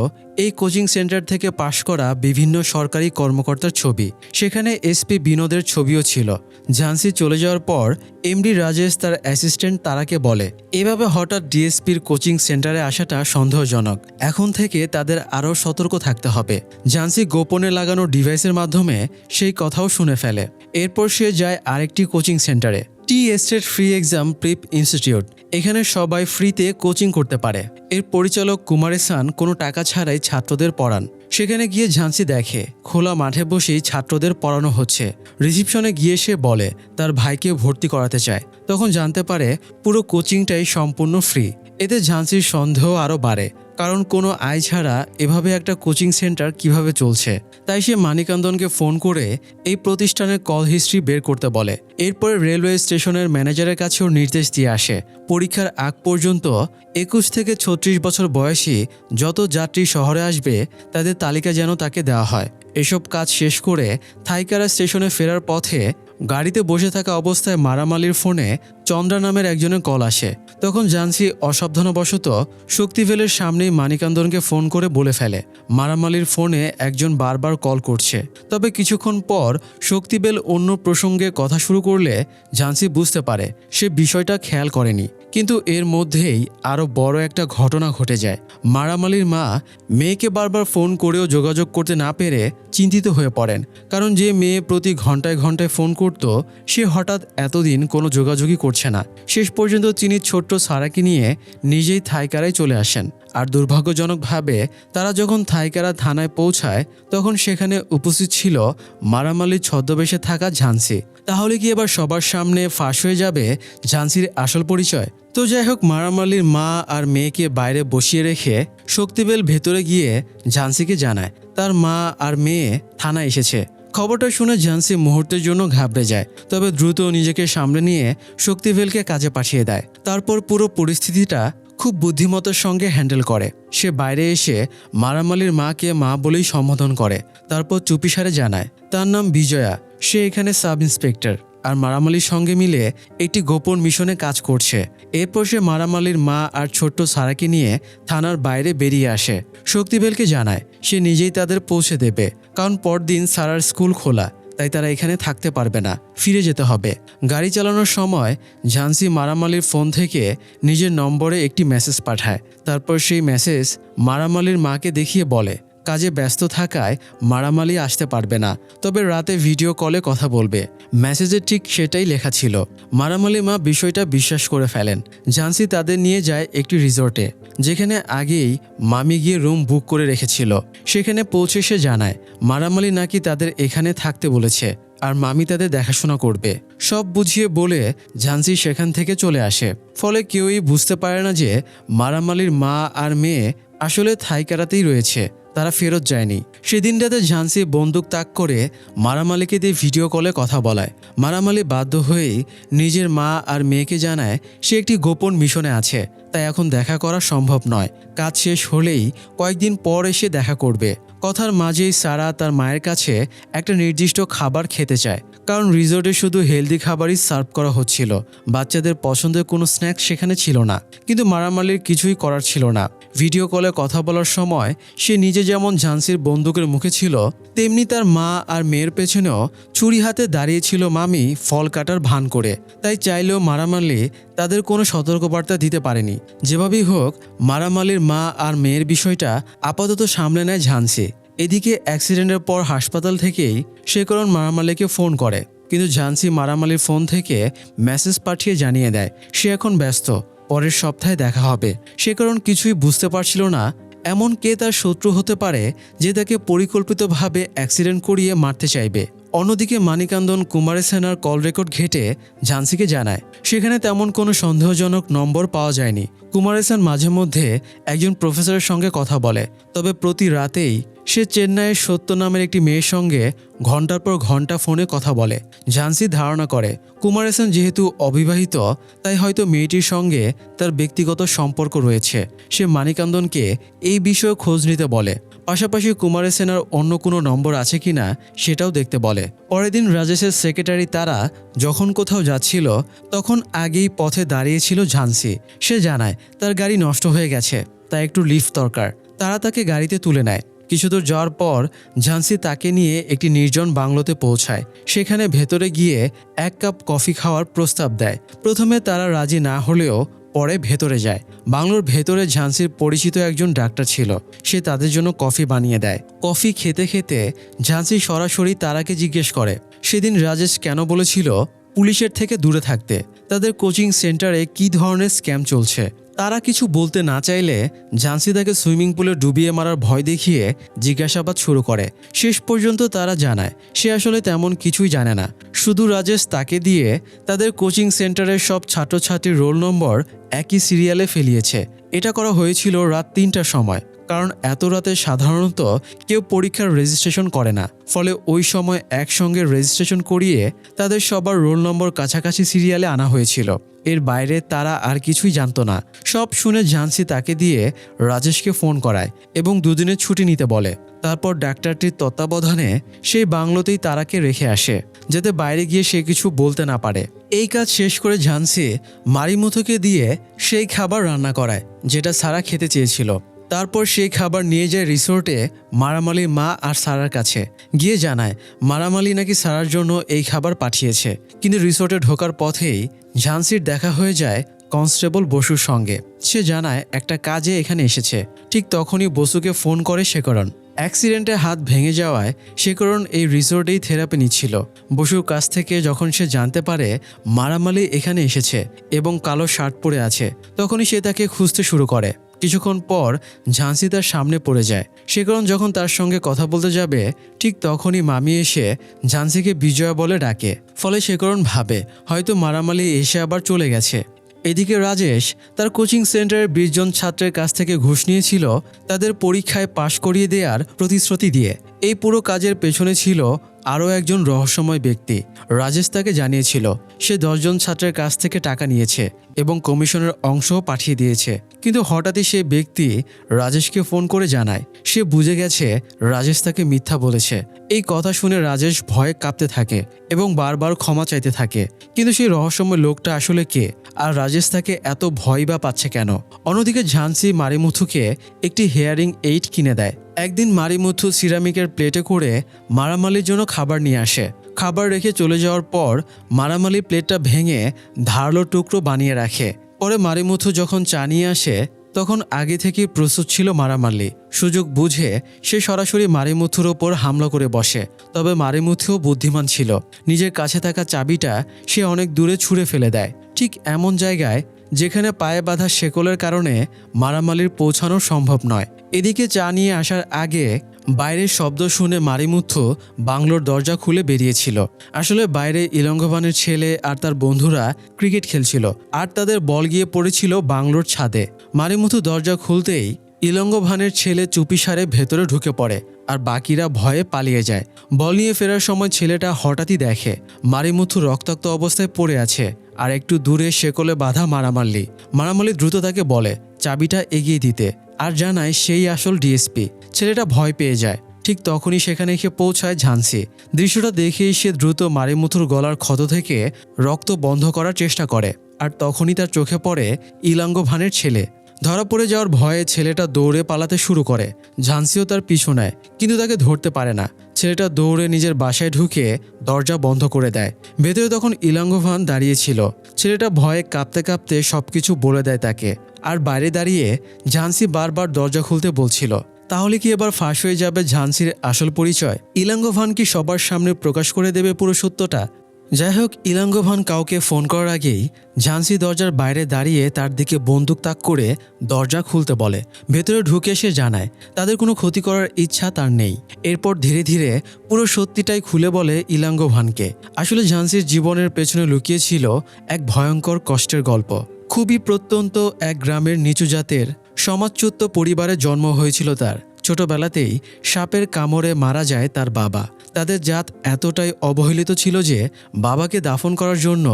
এই কোচিং সেন্টার থেকে পাশ করা বিভিন্ন সরকারি কর্মকর্তার ছবি। সেখানে এসপি বিনোদের ছবিও ছিল। ঝান্সি চলে যাওয়ার পর এমডি রাজেশ তার অ্যাসিস্ট্যান্ট তারাকে বলে এভাবে হঠাৎ ডিএসপির কোচিং সেন্টারে আসাটা সন্দেহজনক। এখন থেকে তাদের আরও সতর্ক থাকতে হবে। ঝান্সি গোপনে লাগানো ডিভাইসের মাধ্যমে সেই কথাও শুনে ফেলে। এরপর সে যায় আরেকটি কোচিং সেন্টারে, tea estate free exam prep institute. এখানে সবাই ফ্রিতে কোচিং করতে পারে। এর পরিচালক কুমারেসান কোনো টাকা ছাড়াই ছাত্রদের পড়ান। সেখানে গিয়ে ঝান্সি দেখে খোলা মাঠে বসেই ছাত্রদের পড়ানো হচ্ছে। রিসিপশনে গিয়ে সে বলে তার ভাইকে ভর্তি করাতে চায়। তখন জানতে পারে পুরো কোচিংটাই সম্পূর্ণ ফ্রি। এতে ঝান্সির সন্দেহ আরও বাড়ে, কারণ কোনো আয় ছাড়া এভাবে একটা কোচিং সেন্টার কিভাবে চলছে। তাই সে মানিকান্দনকে ফোন করে এই প্রতিষ্ঠানের কল হিস্ট্রি বের করতে বলে। এরপরে রেলওয়ে স্টেশনের ম্যানেজারের কাছেও নির্দেশ দিয়ে আসে পরীক্ষার আগ পর্যন্ত 21 থেকে 36 বছর বয়সী যত যাত্রী শহরে আসবে তাদের তালিকা যেন তাকে দেওয়া হয়। এসব কাজ শেষ করে থাইকারা স্টেশনে ফেরার পথে গাড়িতে বসে থাকা অবস্থায় মারামালির ফোনে চন্দ্রা নামের একজনের কল আসে। তখন ঝান্সি অসাবধানবশত শক্তিভেলের সামনেই মানিকান্দনকে ফোন করে বলে ফেলে মারামালির ফোনে একজন বারবার কল করছে। তবে কিছুক্ষণ পর শক্তিবেল অন্য প্রসঙ্গে কথা শুরু করলে ঝান্সি বুঝতে পারে সে বিষয়টা খেয়াল করেনি। কিন্তু এর মধ্যেই আরও বড় একটা ঘটনা ঘটে যায়। মারামালির মা মেয়েকে বারবার ফোন করেও যোগাযোগ করতে না পেরে চিন্তিত হয়ে পড়েন, কারণ যে মেয়ে প্রতি ঘন্টায় ঘন্টায় ফোন করত সে হঠাৎ এতদিন কোনো যোগাযোগই করছে না। শেষ পর্যন্ত তিনি ছোট্ট সারাকে নিয়ে নিজেই থাইকারায় চলে আসেন। আর দুর্ভাগ্যজনকভাবে তারা যখন থাইকারা থানায় পৌঁছায় তখন সেখানে উপস্থিত ছিল মারামালির ছদ্মবেশে থাকা ঝান্সি। তাহলে কি এবার সবার সামনে ফাঁস হয়ে যাবে ঝান্সির আসল পরিচয়? তো যাই হোক, মারামালির মা আর মেয়েকে বাইরে বসিয়ে রেখে শক্তিবেল ভেতরে গিয়ে ঝান্সিকে জানায় তার মা আর মেয়ে থানায় এসেছে। খবরটা শুনে ঝান্সি মুহূর্তের জন্য ঘাবড়ে যায়, তবে দ্রুত নিজেকে সামলে নিয়ে শক্তিভেলকে কাজে পাঠিয়ে দেয়। তারপর পুরো পরিস্থিতিটা খুব বুদ্ধিমত্তার সঙ্গে হ্যান্ডেল করে। সে বাইরে এসে মারামালির মাকে মা বলেই সম্বোধন করে। তারপর চুপিসারে জানায় তার নাম বিজয়া, সে এখানে সাব ইন্সপেক্টর আর মারামালির সঙ্গে মিলে একটি গোপন মিশনে কাজ করছে। এরপর সে মারামালির মা আর ছোট্ট সারাকে নিয়ে থানার বাইরে বেরিয়ে আসে। শক্তিবেলকে জানায় সে নিজেই তাদের পৌঁছে দেবে, কারণ পরদিন সারার স্কুল খোলা, তাই তারা এখানে থাকতে পারবে না, ফিরে যেতে হবে। গাড়ি চালানোর সময় ঝান্সি মারামালির ফোন থেকে নিজের নম্বরে একটি মেসেজ পাঠায়। তারপর সেই মেসেজ মারামালির মাকে দেখিয়ে বলে কাজে ব্যস্ত থাকায় মারামালি আসতে পারবে না, তবে রাতে ভিডিও কলে কথা বলবে। মেসেজে ঠিক সেটাই লেখা ছিল। মারামালি মা বিষয়টা বিশ্বাস করে ফেলেন। ঝান্সি তাদের নিয়ে যায় একটি রিসোর্টে, যেখানে আগেই মামি গিয়ে রুম বুক করে রেখেছিল। সেখানে পৌঁছে সে জানায় মারামালি নাকি তাদের এখানে থাকতে বলেছে আর মামি তাদের দেখাশোনা করবে। সব বুঝিয়ে বলে ঝান্সি সেখান থেকে চলে আসে। ফলে কেউই বুঝতে পারে না যে মারামালির মা আর মেয়ে আসলে থাইকারাতেই রয়েছে, তারা ফেরত যায়নি। সেদিন রাতে ঝান্সি বন্দুক তাক করে মারামালিকে দিয়ে ভিডিও কলে কথা বলায়। মারামালি বাধ্য হয়েই নিজের মা আর মেয়েকে জানায় সে একটি গোপন মিশনে আছে, তাই এখন দেখা করা সম্ভব নয়। কাজ শেষ হলেই কয়েকদিন পর এসে দেখা করবে। কথার মাঝেই সারা তার মায়ের কাছে একটা নির্দিষ্ট খাবার খেতে চায়, কারণ রিসোর্টে শুধু হেলদি খাবারই সার্ভ করা হচ্ছিল। বাচ্চাদের পছন্দের কোনো স্ন্যাক্স সেখানে ছিল না, কিন্তু মারামালির কিছুই করার ছিল না। ভিডিও কলে কথা বলার সময় সে নিজে যেমন ঝান্সির বন্দুকের মুখে ছিল, তেমনি তার মা আর মেয়ের পেছনেও ছুরি হাতে দাঁড়িয়েছিল মামি ফল কাটার ভান করে। তাই চাইলেও মারামালি তাদের কোনো সতর্কবার্তা দিতে পারেনি। যেভাবেই হোক মারামালির মা আর মেয়ের বিষয়টা আপাতত সামলে নেয় ঝান্সি। এদিকে অ্যাক্সিডেন্টের পর হাসপাতাল থেকেই শেকরণ মারামালিকে ফোন করে, কিন্তু ঝান্সি মারামালির ফোন থেকে মেসেজ পাঠিয়ে জানিয়ে দেয় সে এখন ব্যস্ত, পরের সপ্তাহে দেখা হবে। শেকরণ কিছুই বুঝতে পারছিল না এমন কে তার শত্রু হতে পারে যে তাকে পরিকল্পিতভাবে অ্যাক্সিডেন্ট করিয়ে মারতে চাইবে। অন্যদিকে মানিকান্দন কুমারেসেনার কল রেকর্ড ঘেটে ঝান্সিকে জানায় সেখানে তেমন কোনো সন্দেহজনক নম্বর পাওয়া যায়নি। কুমারেসেন মাঝে মধ্যে একজন প্রফেসরের সঙ্গে কথা বলে, তবে প্রতি রাতেই সে চেন্নাইয়ের সত্য নামের একটি মেয়ের সঙ্গে ঘন্টার পর ঘন্টা ফোনে কথা বলে। ঝান্সি ধারণা করে কুমারেসেন যেহেতু অবিবাহিত, তাই হয়তো মেয়েটির সঙ্গে তার ব্যক্তিগত সম্পর্ক রয়েছে। সে মানিকান্দনকে এই বিষয়ে খোঁজ নিতে বলে, পাশাপাশি কুমারেসেনার অন্য কোনো নম্বর আছে কিনা সেটাও দেখতে বলে। পরের দিন রাজেশের সেক্রেটারি তারা যখন কোথাও যাচ্ছিল তখন আগেই পথে দাঁড়িয়েছিল ঝান্সি। সে জানায় তার গাড়ি নষ্ট হয়ে গেছে, তাই একটু লিফট দরকার। তারা তাকে গাড়িতে তুলে নেয়। কিছুদূর যাওয়ার পর ঝান্সি তাকে নিয়ে একটি নির্জন বাংলোতে পৌঁছায়। সেখানে ভেতরে গিয়ে এক কাপ কফি খাওয়ার প্রস্তাব দেয়। প্রথমে তারা রাজি না হলেও পরে ভেতরে যায়। বাংলোর ভেতরে ঝান্সির পরিচিত একজন ডাক্তার ছিল, সে তাদের জন্য কফি বানিয়ে দেয়। কফি খেতে খেতে ঝান্সি সরাসরি তারাকে জিজ্ঞেস করে সেদিন রাজেশ কেন বলেছিল পুলিশের থেকে দূরে থাকতে, তাদের কোচিং সেন্টারে কী ধরনের স্ক্যাম চলছে। তারা কিছু বলতে না চাইলে ঝান্সি তাকে সুইমিং পুলে ডুবিয়ে মারার ভয় দেখিয়ে জিজ্ঞাসাবাদ শুরু করে। শেষ পর্যন্ত তারা জানায় সে আসলে তেমন কিছুই জানে না, শুধু রাজেশ তাকে দিয়ে তাদের কোচিং সেন্টারের সব ছাত্রছাত্রীর রোল নম্বর একই সিরিয়ালে ফেলিয়েছে। এটা করা হয়েছিল রাত ৩টার সময়, কারণ এত রাতে সাধারণত কেউ পরীক্ষার রেজিস্ট্রেশন করে না। ফলে ওই সময় একসঙ্গে রেজিস্ট্রেশন করিয়ে তাদের সবার রোল নম্বর কাছাকাছি সিরিয়ালে আনা হয়েছিল। এর বাইরে তারা আর কিছুই জানতো না। সব শুনে ঝান্সি তাকে দিয়ে রাজেশকে ফোন করায় এবং দুদিনের ছুটি নিতে বলে। তারপর ডাক্তারটির তত্ত্বাবধানে সেই বাংলোতেই তারাকে রেখে আসে, যাতে বাইরে গিয়ে সে কিছু বলতে না পারে। এই কাজ শেষ করে ঝান্সি মারিমুথুকে দিয়ে সেই খাবার রান্না করায় যেটা সারা খেতে চেয়েছিল। তারপর সেই খাবার নিয়ে যায় রিসোর্টে মারামালির মা আর সারার কাছে। গিয়ে জানায় মারামালি নাকি সারার জন্য এই খাবার পাঠিয়েছে। কিন্তু রিসোর্টে ঢোকার পথেই ঝান্সির দেখা হয়ে যায় কনস্টেবল বসুর সঙ্গে। সে জানায় একটা কাজে এখানে এসেছে। ঠিক তখনই বসুকে ফোন করে শেকরণ। অ্যাক্সিডেন্টে হাত ভেঙে যাওয়ায় শেকরণ এই রিসোর্টেই থেরাপি নিচ্ছিল। বসুর কাছ থেকে যখন সে জানতে পারে মারামালি এখানে এসেছে এবং কালো শার্ট পরে আছে, তখনই সে তাকে খুঁজতে শুরু করে। কিছুক্ষণ পর ঝান্সি তার সামনে পড়ে যায়। শেকরণ যখন তার সঙ্গে কথা বলতে যাবে ঠিক তখনই মামি এসে ঝান্সিকে বিজয়া বলে ডাকে। ফলে শেকরণ ভাবে হয়তো মারামালি এসে আবার চলে গেছে। এদিকে রাজেশ তার কোচিং সেন্টারের ২০ জন ছাত্রের কাছ থেকে ঘুষ নিয়েছিল তাদের পরীক্ষায় পাশ করিয়ে দেওয়ার প্রতিশ্রুতি দিয়ে। এই পুরো কাজের পেছনে ছিল আরও একজন রহস্যময় ব্যক্তি। রাজেশ তাকে জানিয়েছিল সে ১০ জন ছাত্রের কাছ থেকে টাকা নিয়েছে এবং কমিশনের অংশও পাঠিয়ে দিয়েছে। কিন্তু হঠাৎই সে ব্যক্তি রাজেশকে ফোন করে জানায় সে বুঝে গেছে রাজেশ তাকে মিথ্যা বলেছে। এই কথা শুনে রাজেশ ভয়ে কাঁপতে থাকে এবং বারবার ক্ষমা চাইতে থাকে। কিন্তু সেই রহস্যময় লোকটা আসলে কে, আর রাজেশ তাকে এত ভয় বা পাচ্ছে কেন? অন্যদিকে ঝান্সি মারিমুথুকে একটি হেয়ারিং এইড কিনে দেয়। একদিন মারিমুথু সিরামিকের প্লেটে করে মারামালির জন্য খাবার নিয়ে আসে। খাবার রেখে চলে যাওয়ার পর মারামালি প্লেটটা ভেঙে ধারালো টুকরো বানিয়ে রাখে। পরে মারিমুথু যখন চা নিয়ে আসে তখন আগে থেকেই প্রস্তুত ছিল মারামালি। সুযোগ বুঝে সে সরাসরি মারিমুথুর ওপর হামলা করে বসে। তবে মারিমুথুও বুদ্ধিমান ছিল, নিজের কাছে থাকা চাবিটা সে অনেক দূরে ছুঁড়ে ফেলে দেয়, ঠিক এমন জায়গায় যেখানে পায়ে বাঁধা শেকলের কারণে মারামালির পৌঁছানো সম্ভব নয়। এদিকে চা নিয়ে আসার আগে বাইরের শব্দ শুনে মারিমুথু বাংলোর দরজা খুলে বেরিয়েছিল। আসলে বাইরে ইলঙ্গভানের ছেলে আর তার বন্ধুরা ক্রিকেট খেলছিল, আর তাদের বল গিয়ে পড়েছিল বাংলোর ছাদে। মারিমুথু দরজা খুলতেই ইলঙ্গভানের ছেলে চুপিসারে ভেতরে ঢুকে পড়ে আর বাকিরা ভয়ে পালিয়ে যায়। বল নিয়ে ফেরার সময় ছেলেটা হঠাৎই দেখে মারিমুথু রক্তাক্ত অবস্থায় পড়ে আছে আর একটু দূরে শেকলে বাঁধা মারামালি দ্রুত তাকে বলে চাবিটা এগিয়ে দিতে আর জানায় সেই আসল ডিএসপি। ছেলেটা ভয় পেয়ে যায়। ঠিক তখনই সেখানে এসে পৌঁছায় ঝান্সি। দৃশ্যটা দেখেই সে দ্রুত মারিমুথুর গলার ক্ষত থেকে রক্ত বন্ধ করার চেষ্টা করে, আর তখনই তার চোখে পড়ে ইলাঙ্গভানের ছেলে। ধরা পড়ে যাওয়ার ভয়ে ছেলেটা দৌড়ে পালাতে শুরু করে। ঝান্সিও তার পিছু নেয়, কিন্তু তাকে ধরতে পারে না। ছেলেটা দৌড়ে নিজের বাসায় ঢুকে দরজা বন্ধ করে দেয়। ভেতরে তখন ইলাঙ্গোভান দাঁড়িয়েছিল। ছেলেটা ভয়ে কাঁপতে কাঁপতে সবকিছু বলে দেয় তাকে। আর বাইরে দাঁড়িয়ে ঝান্সি বারবার দরজা খুলতে বলছিল। তাহলে কি এবার ফাঁস হয়ে যাবে ঝান্সির আসল পরিচয়? ইলাঙ্গোভান কি সবার সামনে প্রকাশ করে দেবে পুরো সত্যটা? যাই হোক, ইলাঙ্গোভান কাউকে ফোন করার আগেই ঝান্সি দরজার বাইরে দাঁড়িয়ে তার দিকে বন্দুক তাক করে দরজা খুলতে বলে। ভেতরে ঢুকে সে জানায় তাদের কোনো ক্ষতি করার ইচ্ছা তার নেই। এরপর ধীরে ধীরে পুরো সত্যিটাই খুলে বলে ইলাঙ্গোভানকে। আসলে ঝান্সির জীবনের পেছনে লুকিয়েছিল এক ভয়ঙ্কর কষ্টের গল্প। খুবই প্রত্যন্ত এক গ্রামের নিচু জাতের সমাজচ্যুত পরিবারে জন্ম হয়েছিল তার। ছোটবেলাতেই সাপের কামড়ে মারা যায় তার বাবা। তাদের জাত এতটাই অবহেলিত ছিল যে বাবাকে দাফন করার জন্য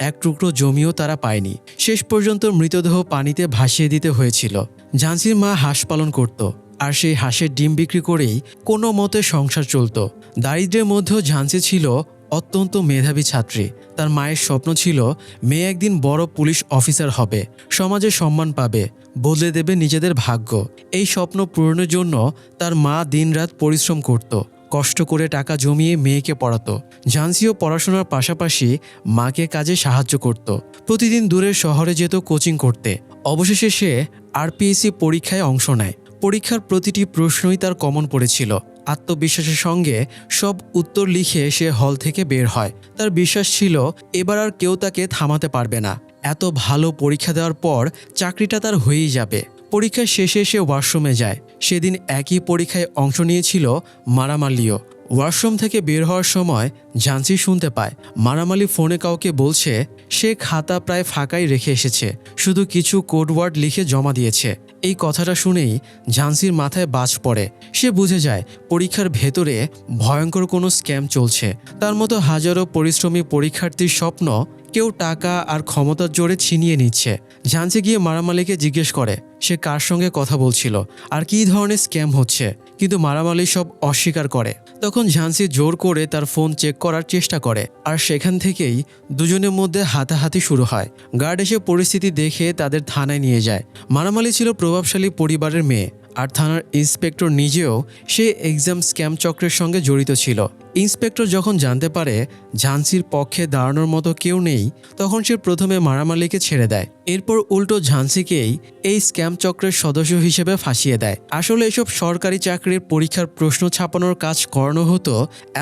এক টুকরো জমিও তারা পায়নি। শেষ পর্যন্ত মৃতদেহ পানিতে ভাসিয়ে দিতে হয়েছিল। ঝান্সির মা হাঁস পালন করত, আর সেই হাঁসের ডিম বিক্রি করেই কোনো মতে সংসার চলত। দারিদ্র্যের মধ্যেও ঝান্সি ছিল অত্যন্ত মেধাবী ছাত্রী। তার মায়ের স্বপ্ন ছিল মেয়ে একদিন বড় পুলিশ অফিসার হবে, সমাজে সম্মান পাবে, বদলে দেবে নিজেদের ভাগ্য। এই স্বপ্ন পূরণের জন্য তার মা দিনরাত পরিশ্রম করত, কষ্ট করে টাকা জমিয়ে মেয়েকে পড়াতো। ঝান্সিও পড়াশোনার পাশাপাশি মাকে কাজে সাহায্য করত। প্রতিদিন দূরের শহরে যেত কোচিং করতে। অবশেষে সে আরপিএসসি পরীক্ষায় অংশ নেয়। পরীক্ষার প্রতিটি প্রশ্নই তার কমন পড়েছিল। আত্মবিশ্বাসের সঙ্গে সব উত্তর লিখে সে হল থেকে বের হয়। তার বিশ্বাস ছিল এবার আর কেউ তাকে থামাতে পারবে না। এত ভালো পরীক্ষা দেওয়ার পর চাকরিটা তার হয়েই যাবে। পরীক্ষার শেষে সে ওয়াশরুমে যায়। সেদিন একই পরীক্ষায় অংশ নিয়েছিল মারামালিও। ওয়াশরুম থেকে বের হওয়ার সময় ঝান্সি শুনতে পায় মারামালি ফোনে কাউকে বলছে সে খাতা প্রায় ফাঁকাই রেখে এসেছে, শুধু কিছু কোডওয়ার্ড লিখে জমা দিয়েছে। এই কথাটা শুনেই ঝান্সির মাথায় বাজ পড়ে। সে বুঝে যায় পরীক্ষার ভেতরে ভয়ঙ্কর কোনো স্ক্যাম চলছে। তার মতো হাজারো পরিশ্রমী পরীক্ষার্থীর স্বপ্ন কেউ টাকা আর ক্ষমতার জোরে ছিনিয়ে নিচ্ছে। ঝান্সি গিয়ে মারামালিকে জিজ্ঞেস করে সে কার সঙ্গে কথা বলছিল আর কী ধরনের স্ক্যাম হচ্ছে, কিন্তু মারামালি সব অস্বীকার করে। তখন ঝান্সি জোর করে তার ফোন চেক করার চেষ্টা করে, আর সেখান থেকেই দুজনের মধ্যে হাতাহাতি শুরু হয়। গার্ড এসে পরিস্থিতি দেখে তাদের থানায় নিয়ে যায়। মারামালি ছিল প্রভাবশালী পরিবারের মেয়ে, আর থানার ইন্সপেক্টর নিজেও সে এক্সাম স্ক্যাম চক্রের সঙ্গে জড়িত ছিল। ইন্সপেক্টর যখন জানতে পারে ঝান্সির পক্ষে দাঁড়ানোর মতো কেউ নেই, তখন সে প্রথমে মারামালিকে ছেড়ে দেয়। এরপর উল্টো ঝান্সিকেই এই স্ক্যাম চক্রের সদস্য হিসেবে ফাঁসিয়ে দেয়। আসলে এসব সরকারি চাকরির পরীক্ষার প্রশ্ন ছাপানোর কাজ করানো হতো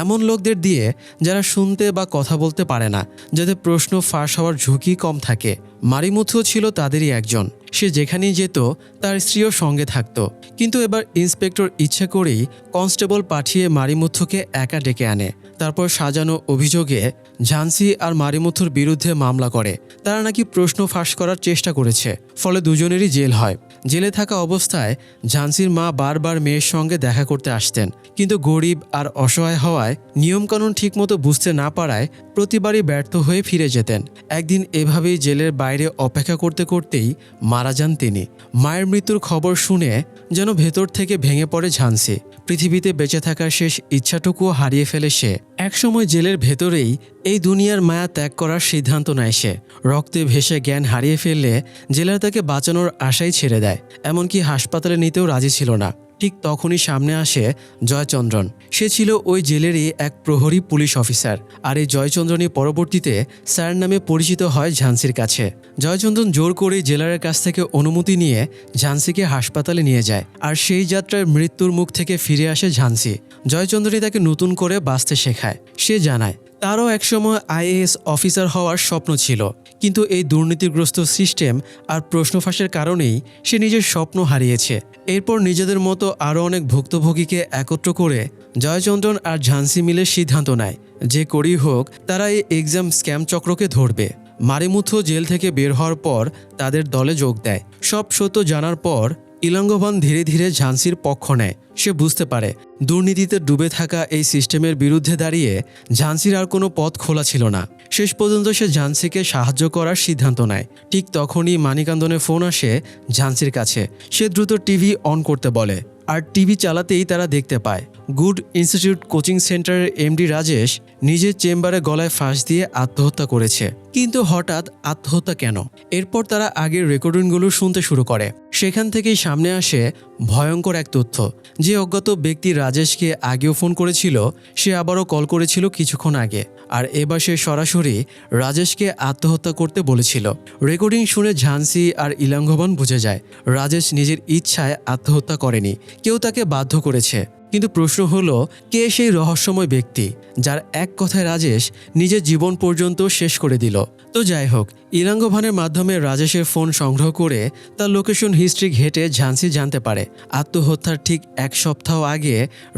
এমন লোকদের দিয়ে যারা শুনতে বা কথা বলতে পারে না, যাতে প্রশ্ন ফাঁস হওয়ার ঝুঁকি কম থাকে। মারিমুথুও ছিল তাদেরই একজন। সে যেখানেই যেত তার স্ত্রীও সঙ্গে থাকতো। কিন্তু এবার ইন্সপেক্টর ইচ্ছে করেই কনস্টেবল পাঠিয়ে মারিমুথুকে একা ডেকে আনে। তারপর সাজানো অভিযোগে ঝান্সি আর মারিমুথুর বিরুদ্ধে মামলা করে। তারা নাকি প্রশ্ন ফাঁস করার চেষ্টা করেছে, ফলে দুজনেরই জেল হয়। জেলে থাকা অবস্থায় ঝান্সির মা বারবার মেয়ের সঙ্গে দেখা করতে আসতেন, কিন্তু গরিব আর অসহায় হওয়ায় নিয়মকানুন ঠিকমতো বুঝতে না পারায় প্রতিবারই ব্যর্থ হয়ে ফিরে যেতেন। একদিন এভাবেই জেলের বাইরে অপেক্ষা করতে করতেই মারা যান তিনি। মায়ের মৃত্যুর খবর শুনে যেন ভেতর থেকে ভেঙে পড়ে ঝান্সি। পৃথিবীতে বেঁচে থাকার শেষ ইচ্ছাটুকুও হারিয়ে ফেলে সে। একসময় জেলের ভেতরেই এই দুনিয়ার মায়া ত্যাগ করার সিদ্ধান্ত নেয় সে। রক্তে ভেসে জ্ঞান হারিয়ে ফেললে জেলার তাকে বাঁচানোর আশাই ছেড়ে দেয়, এমনকি হাসপাতালে নিতেও রাজি ছিল না। ঠিক তখনই সামনে আসে জয়চন্দ্রন। সে ছিল ওই জেলেরই এক প্রহরী পুলিশ অফিসার, আর এই জয়চন্দ্রনই পরবর্তীতে স্যার নামে পরিচিত হয় ঝান্সির কাছে। জয়চন্দ্রন জোর করে জেলারের কাছ থেকে অনুমতি নিয়ে ঝান্সিকে হাসপাতালে নিয়ে যায়, আর সেই যাত্রায় মৃত্যুর মুখ থেকে ফিরে আসে ঝান্সি। জয়চন্দ্রনই তাকে নতুন করে বাঁচতে শেখায়। সে জানায় তারও একসময় আইএএস অফিসার হওয়ার স্বপ্ন ছিল, কিন্তু এই দুর্নীতিগ্রস্ত সিস্টেম আর প্রশ্ন ফাঁসের কারণেই সে নিজের স্বপ্ন হারিয়েছে। এরপর নিজেদের মতো আরও অনেক ভুক্তভোগীকে একত্র করে জয়চন্দ্রন আর ঝান্সি মিলে সিদ্ধান্ত নেয় যে করেই হোক তারা এই এক্সাম স্ক্যাম চক্রকে ধরবে। মারিমুথু জেল থেকে বের হওয়ার পর তাদের দলে যোগ দেয়। সব সত্য জানার পর ইলাঙ্গোভান ধীরে ধীরে ঝান্সির পক্ষ নেয়। সে বুঝতে পারে দুর্নীতিতে ডুবে থাকা এই সিস্টেমের বিরুদ্ধে দাঁড়িয়ে ঝান্সির আর কোনো পথ খোলা ছিল না। শেষ পর্যন্ত সে ঝান্সিকে সাহায্য করার সিদ্ধান্ত নেয়। ঠিক তখনই মানিকান্দনের ফোন আসে ঝান্সির কাছে। সে দ্রুত টিভি অন করতে বলে, আর টিভি চালাতেই তারা দেখতে পায় গুড ইনস্টিটিউট কোচিং সেন্টারের এমডি রাজেশ নিজের চেম্বারে গলায় ফাঁস দিয়ে আত্মহত্যা করেছে। কিন্তু হঠাৎ আত্মহত্যা কেন? এরপর তারা আগের রেকর্ডিংগুলো শুনতে শুরু করে। সেখান থেকেই সামনে আসে ভয়ঙ্কর এক তথ্য যে অজ্ঞাত ব্যক্তি রাজেশকে আগেও ফোন করেছিল সে আবারও কল করেছিল কিছুক্ষণ আগে আর এবার সে সরাসরি রাজেশকে আত্মহত্যা করতে বলেছিল। রেকর্ডিং শুনে ঝান্সি আর ইলাঙ্গবান বুঝে যায় রাজেশ নিজের ইচ্ছায় আত্মহত্যা করেনি, কেউ তাকে বাধ্য করেছে। কিন্তু প্রশ্ন হলো কে সেই রহস্যময় ব্যক্তি যার এক কথায় রাজেশ নিজের জীবন পর্যন্ত শেষ করে দিল। তো যাই হোক, ইলাঙ্গভানের মাধ্যমে রাজেশের ফোন সংগ্রহ করে তার লোকেশন হিস্ট্রি ঘেটে ঝান্সি জানতে পারে আত্মহত্যার ঠিক এক সপ্তাহ আগে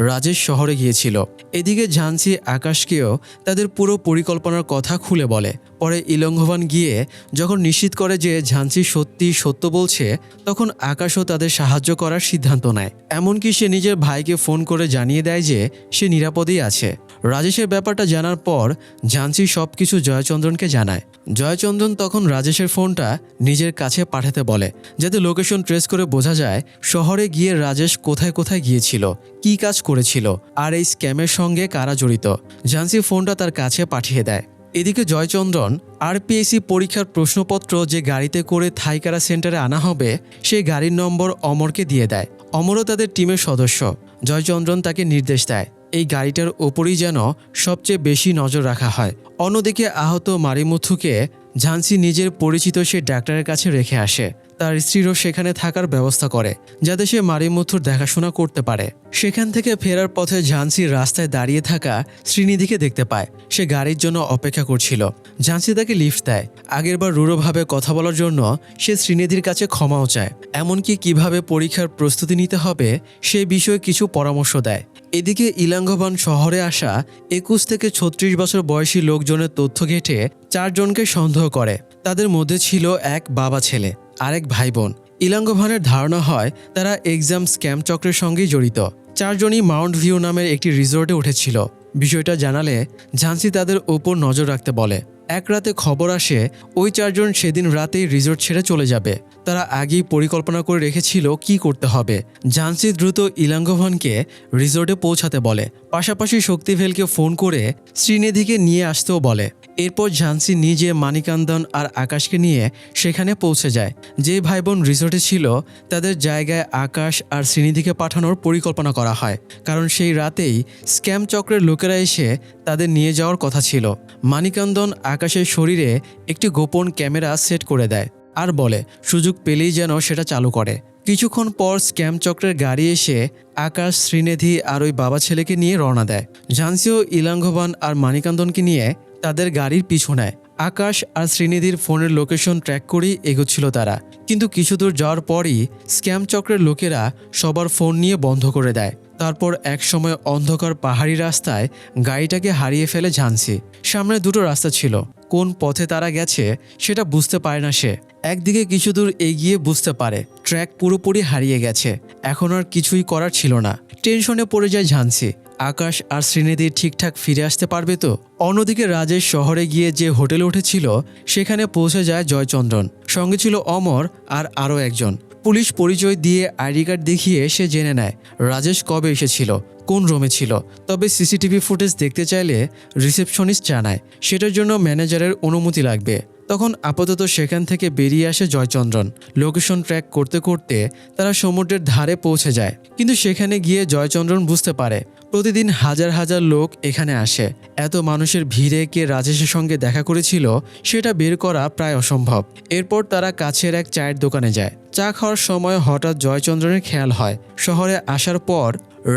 রাজেশ শহরে গিয়েছিল। এদিকে ঝান্সি আকাশকেও তাদের পুরো পরিকল্পনার কথা খুলে বলে। পরে ইলাঙ্গভান গিয়ে যখন নিশ্চিত করে যে ঝান্সি সত্যি সত্য বলছে তখন আকাশও তাদের সাহায্য করার সিদ্ধান্ত নেয়। এমনকি সে নিজের ভাইকে ফোন করে জানিয়ে দেয় যে সে নিরাপদেই আছে। রাজেশের ব্যাপারটা জানার পর ঝান্সি সবকিছু জয়চন্দ্রনকে জানায়। জয়চন্দ্রন তখন রাজেশের ফোনটা নিজের কাছে পাঠাতে বলে যাতে লোকেশন ট্রেস করে বোঝা যায় শহরে গিয়ে রাজেশ কোথায় কোথায় গিয়েছিল, কী কাজ করেছিল আর এই স্ক্যামের সঙ্গে কারা জড়িত। ঝান্সি ফোনটা তার কাছে পাঠিয়ে দেয়। এদিকে জয়চন্দ্রন আরপিএসসি পরীক্ষার প্রশ্নপত্র যে গাড়িতে করে থাইকারা সেন্টারে আনা হবে সেই গাড়ির নম্বর অমরকে দিয়ে দেয়। অমরও তাদের টিমের সদস্য। জয়চন্দ্রন তাকে নির্দেশ দেয় এই গাড়িটার ওপরই যেন সবচেয়ে বেশি নজর রাখা হয়। অন্যদিকে আহত মারিমুথুকে ঝান্সি নিজের পরিচিত সে ডাক্তারের কাছে রেখে আসে। তার স্ত্রীরও সেখানে থাকার ব্যবস্থা করে যাতে সে মারিমুথুর দেখাশোনা করতে পারে। সেখান থেকে ফেরার পথে ঝান্সি রাস্তায় দাঁড়িয়ে থাকা শ্রীনিধিকে দেখতে পায়। সে গাড়ির জন্য অপেক্ষা করছিল। ঝান্সি তাকে লিফট দেয়। আগেরবার রূঢ়ভাবে কথা বলার জন্য সে শ্রীনিধির কাছে ক্ষমাও চায়, এমনকি কিভাবে পরীক্ষার প্রস্তুতি নিতে হবে সে বিষয়ে কিছু পরামর্শ দেয়। এদিকে ইলাঙ্গবান শহরে আসা 21 থেকে 36 বছর বয়সী লোকজনের তথ্য ঘেঁটে 4 জনকে সন্দেহ করে। তাদের মধ্যে ছিল এক বাবা ছেলে আর এক ভাই বোন। ইলাঙ্গভানের ধারণা হয় তারা এক্সাম স্ক্যাম চক্রের সঙ্গেই জড়িত। 4 জনই মাউন্ট ভিউ নামের একটি রিসোর্টে উঠেছিল। বিষয়টা জানালে ঝান্সি তাদের ওপর নজর রাখতে বলে। এক রাতে খবর আসে ওই 4 জন সেদিন রাতেই রিসোর্ট ছেড়ে চলে যাবে। তারা আগেই পরিকল্পনা করে রেখেছিল কি করতে হবে। ঝান্সি দ্রুত ইলাঙ্গভানকে রিসোর্টে পৌঁছাতে বলে, পাশাপাশি শক্তিভেলকে ফোন করে শ্রীনিধিকে নিয়ে আসতেও বলে। এরপর ঝান্সি নিজে মানিকান্দন আর আকাশকে নিয়ে সেখানে পৌঁছে যায়। যে ভাই বোন রিসোর্টে ছিল তাদের জায়গায় আকাশ আর শ্রীনিধিকে পাঠানোর পরিকল্পনা করা হয়, কারণ সেই রাতেই স্ক্যাম চক্রের লোকেরা এসে তাদের নিয়ে যাওয়ার কথা ছিল। মানিকান্দন আকাশের শরীরে একটি গোপন ক্যামেরা সেট করে দেয় আর বলে সুযোগ পেলেই যেন সেটা চালু করে। কিছুক্ষণ পর স্ক্যাম চক্রের গাড়ি এসে আকাশ, শ্রীনিধি আর ওই বাবা ছেলেকে নিয়ে রওনা দেয়। ঝান্সিও ইলাঙ্গবান আর মানিকান্দনকে নিয়ে তাদের গাড়ির পিছু নেয়। আকাশ আর শ্রীনিধির ফোনের লোকেশন ট্র্যাক করেই এগোচ্ছিল তারা। কিন্তু কিছু দূর যাওয়ার পরই স্ক্যাম চক্রের লোকেরা সবার ফোন নিয়ে বন্ধ করে দেয়। তারপর একসময় অন্ধকার পাহাড়ি রাস্তায় গাড়িটাকে হারিয়ে ফেলে ঝান্সি। সামনে দুটো রাস্তা ছিল, কোন পথে তারা গেছে সেটা বুঝতে পারে না সে। একদিকে কিছু দূর এগিয়ে বুঝতে পারে ট্র্যাক পুরোপুরি হারিয়ে গেছে, এখন আর কিছুই করার ছিল না। টেনশনে পড়ে যায় ঝান্সি। আকাশ আর শ্রীনিধি ঠিকঠাক ফিরে আসতে পারবে তো? অন্যদিকে রাজেশ শহরে গিয়ে যে হোটেলে উঠেছিল সেখানে পৌঁছে যায় জয়চন্দ্রন। সঙ্গে ছিল অমর আর আরও একজন। পুলিশ পরিচয় দিয়ে আইডি কার্ড দেখিয়ে সে জেনে নেয় রাজেশ কবে এসেছিল, কোন রুমে ছিল। তবে সিসিটিভি ফুটেজ দেখতে চাইলে রিসেপশনিস্ট জানায় সেটার জন্য ম্যানেজারের অনুমতি লাগবে। তখন আপাতত সেখান থেকে বেরিয়ে আসে জয়চন্দ্রন। লোকেশন ট্র্যাক করতে করতে তারা সমুদ্রের ধারে পৌঁছে যায়। কিন্তু সেখানে গিয়ে জয়চন্দ্রন বুঝতে পারে প্রতিদিন হাজার হাজার লোক এখানে আসে। এত মানুষের ভিড়ে কে রাজেশের সঙ্গে দেখা করেছিল সেটা বের করা প্রায় অসম্ভব। এরপর তারা কাছের এক চায়ের দোকানে যায়। চা খাওয়ার সময় হঠাৎ জয়চন্দ্রনের খেয়াল হয় শহরে আসার পর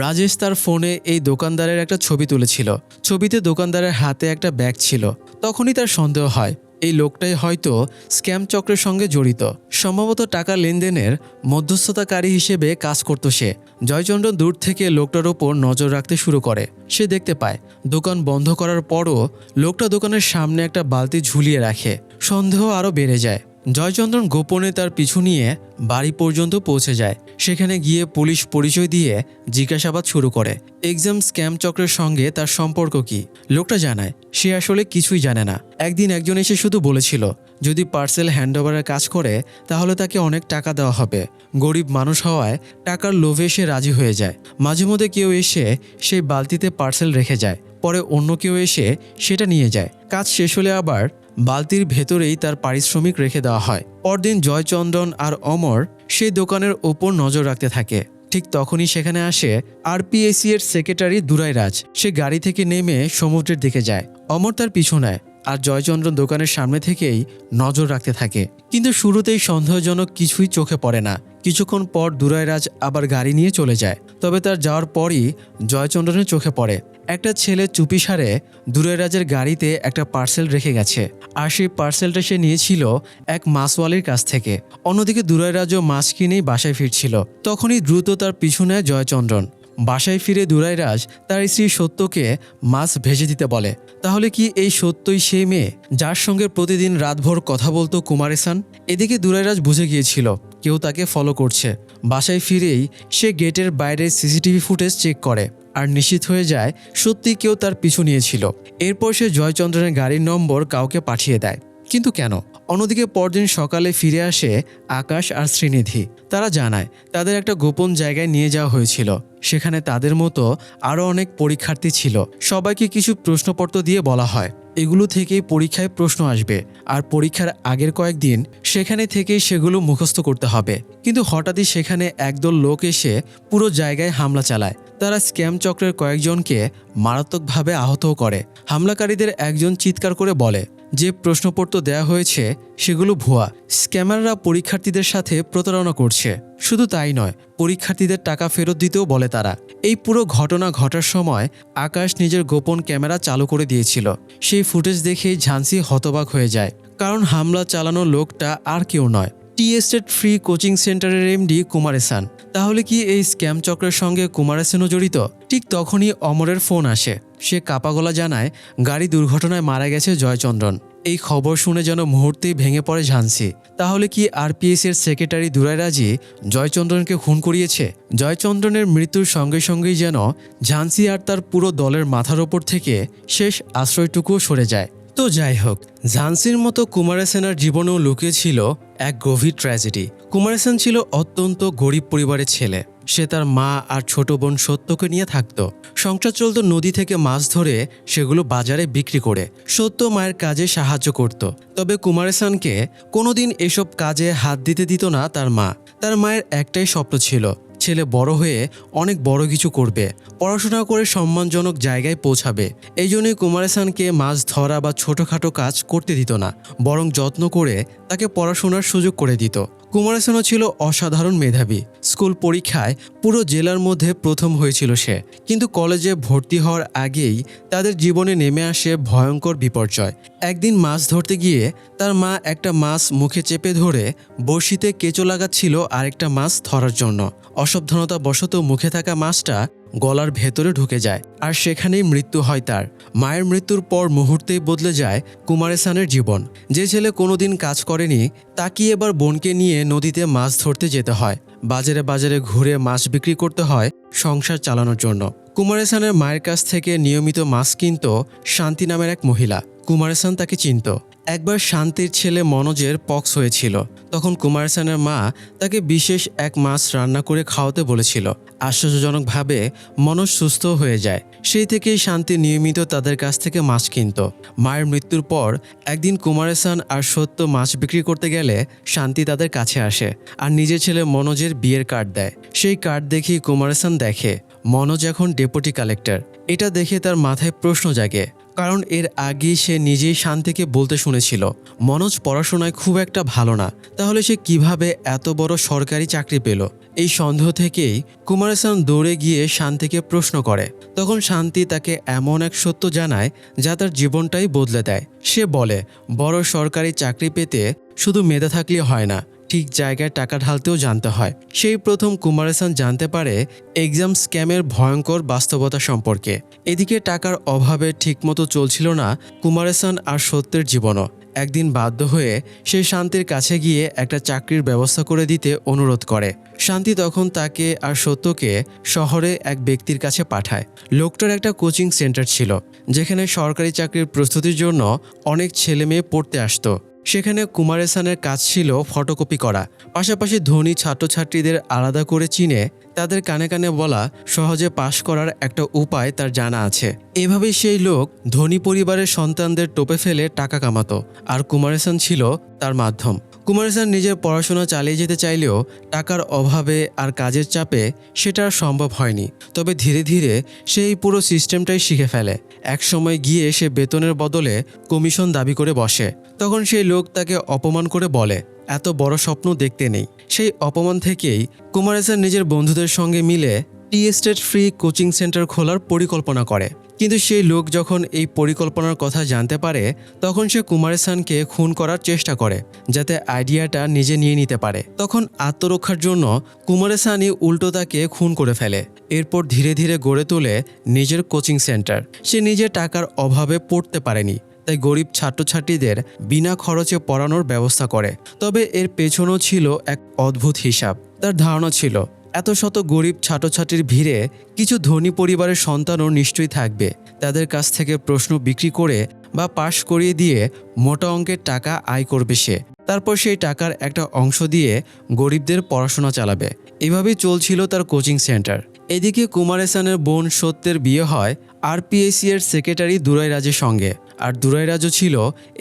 রাজেশ তার ফোনে এই দোকানদারের একটা ছবি তুলেছিল। ছবিতে দোকানদারের হাতে একটা ব্যাগ ছিল। তখনই তার সন্দেহ হয় এই লোকটাই হয়তো স্ক্যাম চক্রের সঙ্গে জড়িত। সম্ভবত টাকা লেনদেনের মধ্যস্থতাকারী হিসেবে কাজ করত সে। জয়চন্দ্রন দূর থেকে লোকটার ওপর নজর রাখতে শুরু করে। সে দেখতে পায় দোকান বন্ধ করার পরও লোকটা দোকানের সামনে একটা বালতি ঝুলিয়ে রাখে। সন্দেহ আরও বেড়ে যায়। জয়চন্দ্রন গোপনে তার পিছু নিয়ে বাড়ি পর্যন্ত পৌঁছে যায়। সেখানে গিয়ে পুলিশ পরিচয় দিয়ে জিজ্ঞাসাবাদ শুরু করে এক্সাম স্ক্যাম চক্রের সঙ্গে তার সম্পর্ক কি। লোকটা জানায় সে আসলে কিছুই জানে না। একদিন একজন এসে শুধু বলেছিল যদি পার্সেল হ্যান্ডওভারের কাজ করে তাহলে তাকে অনেক টাকা দেওয়া হবে। গরিব মানুষ হওয়ায় টাকার লোভে সে রাজি হয়ে যায়। মাঝে মধ্যে কেউ এসে সেই বালতিতে পার্সেল রেখে যায়, পরে অন্য কেউ এসে সেটা নিয়ে যায়। কাজ শেষ হলে আবার বালতির ভেতরেই তার পারিশ্রমিক রেখে দেওয়া হয়। পরদিন জয়চন্দ্রন আর অমর সেই দোকানের ওপর নজর রাখতে থাকে। ঠিক তখনই সেখানে আসে আরপিএসি এর সেক্রেটারি দুরাই রাজ। সে গাড়ি থেকে নেমে সমুদ্রের দিকে যায়। অমর তার পিছু নেয় আর জয়চন্দ্রন দোকানের সামনে থেকেই নজর রাখতে থাকে। কিন্তু শুরুতেই সন্দেহজনক কিছুই চোখে পড়ে না। কিছুক্ষণ পর দুরাই রাজ আবার গাড়ি নিয়ে চলে যায়। তবে তার যাওয়ার পরই জয়চন্দ্রনের চোখে পড়ে একটা ছেলে চুপিসারে দুরাই রাজের গাড়িতে একটা পার্সেল রেখে গেছে। আর সেই পার্সেলটা সে নিয়েছিল এক মাছওয়ালির কাছ থেকে। অন্যদিকে দুরাই রাজও মাছ কিনেই বাসায় ফিরছিল। তখনই দ্রুত তার পিছু নেয় জয়চন্দ্রন। বাসায় ফিরে দুরাই রাজ তার স্ত্রী সত্যকে মাছ ভেজে দিতে বলে। তাহলে কি এই সত্যই সেই মেয়ে যার সঙ্গে প্রতিদিন রাতভর কথা বলতো কুমার-এসান? এদিকে দুরাই রাজ বুঝে গিয়েছিল কেউ তাকে ফলো করছে। বাসায় ফিরেই সে গেটের বাইরে সিসিটিভি ফুটেজ চেক করে আর নিশ্চিত হয়ে যায় সত্যি কেউ তার পিছু নিয়েছিল। এরপর সে জয়চন্দ্রনের গাড়ির নম্বর কাউকে পাঠিয়ে দেয়। কিন্তু কেন? অন্যদিকে পরদিন সকালে ফিরে আসে আকাশ আর শ্রীনিধি। তারা জানায় তাদের একটা গোপন জায়গায় নিয়ে যাওয়া হয়েছিল। সেখানে তাদের মতো আরও অনেক পরীক্ষার্থী ছিল। সবাইকে কিছু প্রশ্নপত্র দিয়ে বলা হয় এগুলো থেকেই পরীক্ষায় প্রশ্ন আসবে আর পরীক্ষার আগের কয়েকদিন সেখানে থেকেই সেগুলো মুখস্থ করতে হবে। কিন্তু হঠাৎই সেখানে একদল লোক এসে পুরো জায়গায় হামলা চালায়। তারা স্ক্যাম চক্রের কয়েকজনকে মারাত্মকভাবে আহতও করে। হামলাকারীদের একজন চিৎকার করে বলে যে প্রশ্নপত্র দেয়া হয়েছে সেগুলো ভুয়া। স্ক্যামাররা পরীক্ষার্থীদের সাথে প্রতারণা করছে। শুধু তাই নয়, পরীক্ষার্থীদের টাকা ফেরত দিতেও বলে তারা। এই পুরো ঘটনা ঘটার সময় আকাশ নিজের গোপন ক্যামেরা চালু করে দিয়েছিল। সেই ফুটেজ দেখেই ঝান্সি হতবাক হয়ে যায়, কারণ হামলা চালানো লোকটা আর কেউ নয়, টি এস্টেট ফ্রি কোচিং সেন্টারের এমডি কুমার-এসান। তাহলে কি এই স্ক্যাম চক্রের সঙ্গে কুমার-এসানও জড়িত? ঠিক তখনই অমরের ফোন আসে। সে কাপা গলা জানায় গাড়ি দুর্ঘটনায় মারা গেছে জয়চন্দ্রন। এই খবর শুনে যেন মুহূর্তেই ভেঙে পড়ে ঝান্সি। তাহলে কি আরপিএস এর সেক্রেটারি দুরাই রাজি জয়চন্দ্রনকে খুন করিয়েছে? জয়চন্দ্রনের মৃত্যুর সঙ্গে সঙ্গেই যেন ঝান্সি আর তার পুরো দলের মাথার ওপর থেকে শেষ আশ্রয়টুকুও সরে যায়। তো যাই হোক, ঝান্সির মতো কুমার-এসানের জীবনেও লুকিয়ে ছিল এক গভীর ট্র্যাজেডি। কুমার-এসান ছিল অত্যন্ত গরিব পরিবারের ছেলে। সে তার মা আর ছোট বোন সত্যকে নিয়ে থাকত। সংসার চলত নদী থেকে মাছ ধরে সেগুলো বাজারে বিক্রি করে। সত্য মায়ের কাজে সাহায্য করত। তবে কুমার-এসানকে কোনোদিন এসব কাজে হাত দিতে দিত না তার মা। তার মায়ের একটাই স্বপ্ন ছিল ছেলে বড় হয়ে অনেক বড় কিছু করবে, পড়াশোনা করে সম্মানজনক জায়গায় পৌঁছাবে। এই জন্যই কুমার-এসানকে মাছ ধরা বা ছোটোখাটো কাজ করতে দিত না, বরং যত্ন করে তাকে পড়াশোনার সুযোগ করে দিত। কুমার-এসানও ছিল অসাধারণ মেধাবী। স্কুল পরীক্ষায় পুরো জেলার মধ্যে প্রথম হয়েছিল সে। কিন্তু কলেজে ভর্তি হওয়ার আগেই তাদের জীবনে নেমে আসে ভয়ঙ্কর বিপর্যয়। একদিন মাছ ধরতে গিয়ে তার মা একটা মাছ মুখে চেপে ধরে বড়শিতে কেঁচো লাগাচ্ছিল আরেকটা মাছ ধরার জন্য। অসাবধানতাবশত মুখে থাকা মাছটা গলার ভেতরে ঢুকে যায় আর সেখানেই মৃত্যু হয় তার। মায়ের মৃত্যুর পর মুহূর্তেই বদলে যায় কুমার-এসানের জীবন। যে ছেলে কোনোদিন কাজ করেনি তাকে এবার বোনকে নিয়ে নদীতে মাছ ধরতে যেতে হয়। বাজারে বাজারে ঘুরে মাছ বিক্রি করতে হয় সংসার চালানোর জন্য। কুমার-এসানের মায়ের কাছ থেকে নিয়মিত মাছ কিনত শান্তি নামের এক মহিলা। কুমার-এসান তাকে চিনত। একবার শান্তির ছেলে মনোজের পক্স হয়েছিল। তখন কুমার-এসানের মা তাকে বিশেষ এক মাছ রান্না করে খাওয়াতে বলেছিল। আশ্চর্যজনকভাবে মনোজ সুস্থ হয়ে যায়। সেই থেকেই শান্তি নিয়মিত তাদের কাছ থেকে মাছ কিনত। মায়ের মৃত্যুর পর একদিন কুমার-এসান আর সত্য মাছ বিক্রি করতে গেলে শান্তি তাদের কাছে আসে আর নিজের ছেলে মনোজের বিয়ের কার্ড দেয়। সেই কার্ড দেখেই কুমার-এসান দেখে মনোজ এখন ডেপুটি কালেক্টর। এটা দেখে তার মাথায় প্রশ্ন জাগে, কারণ এর আগেই সে নিজেই শান্তিকে বলতে শুনেছিল মনোজ পড়াশোনায় খুব একটা ভালো না। তাহলে সে কিভাবে এত বড় সরকারি চাকরি পেল? এই সন্দেহ থেকেই কুমার-এসান দৌড়ে গিয়ে শান্তিকে প্রশ্ন করে। তখন শান্তি তাকে এমন এক সত্য জানায় যা তার জীবনটাই বদলে দেয়। সে বলে বড় সরকারি চাকরি পেতে শুধু মেধা থাকলে হয় না, ঠিক জায়গায় টাকা ঢালতেও জানতে হয়। সেই প্রথম কুমার-এসান জানতে পারে এক্সাম স্ক্যামের ভয়ঙ্কর বাস্তবতা সম্পর্কে। এদিকে টাকার অভাবে ঠিকমতো চলছিল না কুমার-এসান আর সত্যের জীবনও। একদিন বাধ্য হয়ে সে শান্তির কাছে গিয়ে একটা চাকরির ব্যবস্থা করে দিতে অনুরোধ করে। শান্তি তখন তাকে আর সত্যকে শহরে এক ব্যক্তির কাছে পাঠায়। লোকটার একটা কোচিং সেন্টার ছিল যেখানে সরকারি চাকরির প্রস্তুতির জন্য অনেক ছেলে মেয়ে পড়তে আসতো। সেখানে কুমার হাসানের কাজ ছিল ফটোকপি করা, পাশাপাশি ধনী ছাত্রছাত্রীদের আলাদা করে চিনে তাদের কানে কানে বলা সহজে পাশ করার একটা উপায় তার জানা আছে। এভাবেই সেই লোক ধনী পরিবারের সন্তানদের টোপে ফেলে টাকা কামাতো, আর কুমার হাসান ছিল তার মাধ্যম। কুমার হাসান নিজের পড়াশোনা চালিয়ে যেতে চাইলেও টাকার অভাবে আর কাজের চাপে সেটা আর সম্ভব হয়নি। তবে ধীরে ধীরে সে এই পুরো সিস্টেমটাই শিখে ফেলে। এক সময় গিয়ে সে বেতনের বদলে কমিশন দাবি করে বসে। তখন সেই লোক তাকে অপমান করে বলে, এত বড় স্বপ্ন দেখতে নেই। সেই অপমান থেকেই কুমার হাসান নিজের বন্ধুদের সঙ্গে মিলে tea estate free coaching centre খোলার পরিকল্পনা করে। কিন্তু সেই লোক যখন এই পরিকল্পনার কথা জানতে পারে, তখন সে কুমার হাসানকে খুন করার চেষ্টা করে, যাতে আইডিয়াটা নিজে নিয়ে নিতে পারে। তখন আত্মরক্ষার জন্য কুমার হাসানই উল্টো তাকে খুন করে ফেলে। এরপর ধীরে ধীরে গড়ে তোলে নিজের কোচিং সেন্টার। সে নিজে টাকার অভাবে পড়তে পারেনি, তাই গরিব ছাত্রছাত্রীদের বিনা খরচে পড়ানোর ব্যবস্থা করে। তবে এর পেছনেও ছিল এক অদ্ভুত হিসাব। তার ধারণা ছিল এত শত গরিব ছাত্রছাত্রীর ভিড়ে কিছু ধনী পরিবারের সন্তানও নিশ্চয়ই থাকবে। তাদের কাছ থেকে প্রশ্ন বিক্রি করে বা পাশ করিয়ে দিয়ে মোটা অঙ্কের টাকা আয় করবে সে। তারপর সেই টাকার একটা অংশ দিয়ে গরিবদের পড়াশোনা চালাবে। এভাবেই চলছিল তার কোচিং সেন্টার। এদিকে কুমার হাসানের বোন সত্যের বিয়ে হয় আরপিএসি এর সেক্রেটারি দুরাই রাজের সঙ্গে। আর দুরাই রাজও ছিল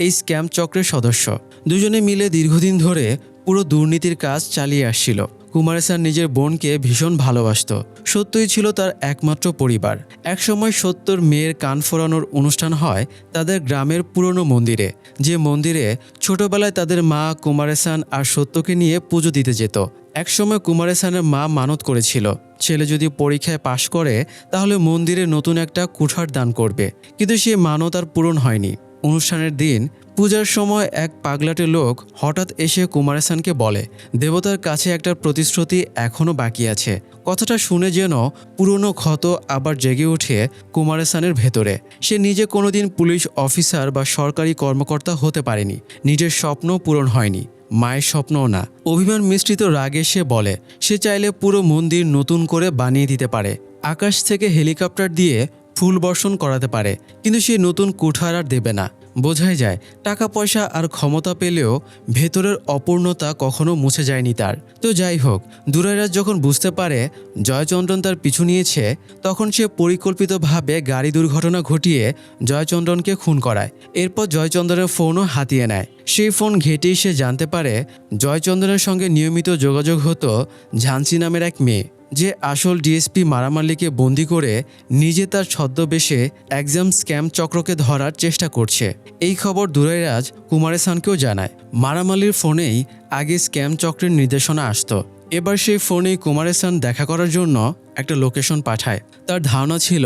এই স্ক্যাম চক্রের সদস্য। দুজনে মিলে দীর্ঘদিন ধরে পুরো দুর্নীতির কাজ চালিয়ে আসছিল। কুমার হাসান নিজের বোনকে ভীষণ ভালোবাসত। সত্যই ছিল তার একমাত্র পরিবার। একসময় সত্যর মেয়ের কান ফোরানোর অনুষ্ঠান হয় তাদের গ্রামের পুরনো মন্দিরে, যে মন্দিরে ছোটবেলায় তাদের মা কুমার হাসান আর সত্যকে নিয়ে পুজো দিতে যেত। একসময় কুমার হাসানের মা মানত করেছিল ছেলে যদি পরীক্ষায় পাশ করে তাহলে মন্দিরে নতুন একটা কুঠার দান করবে, কিন্তু সে মানত আর পূরণ হয়নি। অনুষ্ঠানের দিন পূজার সময় এক পাগলাটে লোক হঠাৎ এসে কুমার হাসানকে বলে দেবতার কাছে একটা প্রতিশ্রুতি এখনও বাকি আছে। কথাটা শুনে যেন পুরনো ক্ষত আবার জেগে ওঠে কুমার হাসানের ভেতরে। সে নিজে কোনোদিন পুলিশ অফিসার বা সরকারি কর্মকর্তা হতে পারেনি, নিজের স্বপ্ন পূরণ হয়নি, মায়ের স্বপ্নও না। অভিমান মিশ্রিত রাগে সে বলে সে চাইলে পুরো মন্দির নতুন করে বানিয়ে দিতে পারে, আকাশ থেকে হেলিকপ্টার দিয়ে ফুল বর্ষণ করাতে পারে, কিন্তু সে নতুন কুঠার আর দেবে না। বোঝাই যায় টাকা পয়সা আর ক্ষমতা পেলেও ভেতরের অপূর্ণতা কখনো মুছে যায়নি তার। তো যাই হোক, দুরাইরাজ যখন বুঝতে পারে জয়চন্দ্রন তার পিছু নিয়েছে, তখন সে পরিকল্পিতভাবে গাড়ি দুর্ঘটনা ঘটিয়ে জয়চন্দ্রনকে খুন করায়। এরপর জয়চন্দ্রনের ফোনও হাতিয়ে নেয়। সেই ফোন ঘেঁটেই সে জানতে পারে জয়চন্দ্রনের সঙ্গে নিয়মিত যোগাযোগ হতো ঝান্সি নামের এক মেয়ে, যে আসল ডিএসপি মারামাল্লিকে বন্দি করে নিজে তার ছদ্মবেশে এক্সাম স্ক্যাম চক্রকে ধরার চেষ্টা করছে। এই খবর দুরাইরাজ কুমার হাসানকেও জানায়। মারামাল্লির ফোনেই আগে স্ক্যাম চক্রের নির্দেশনা আসতো। এবার সেই ফোনেই কুমার হাসান দেখা করার জন্য একটা লোকেশন পাঠায়। তার ধারণা ছিল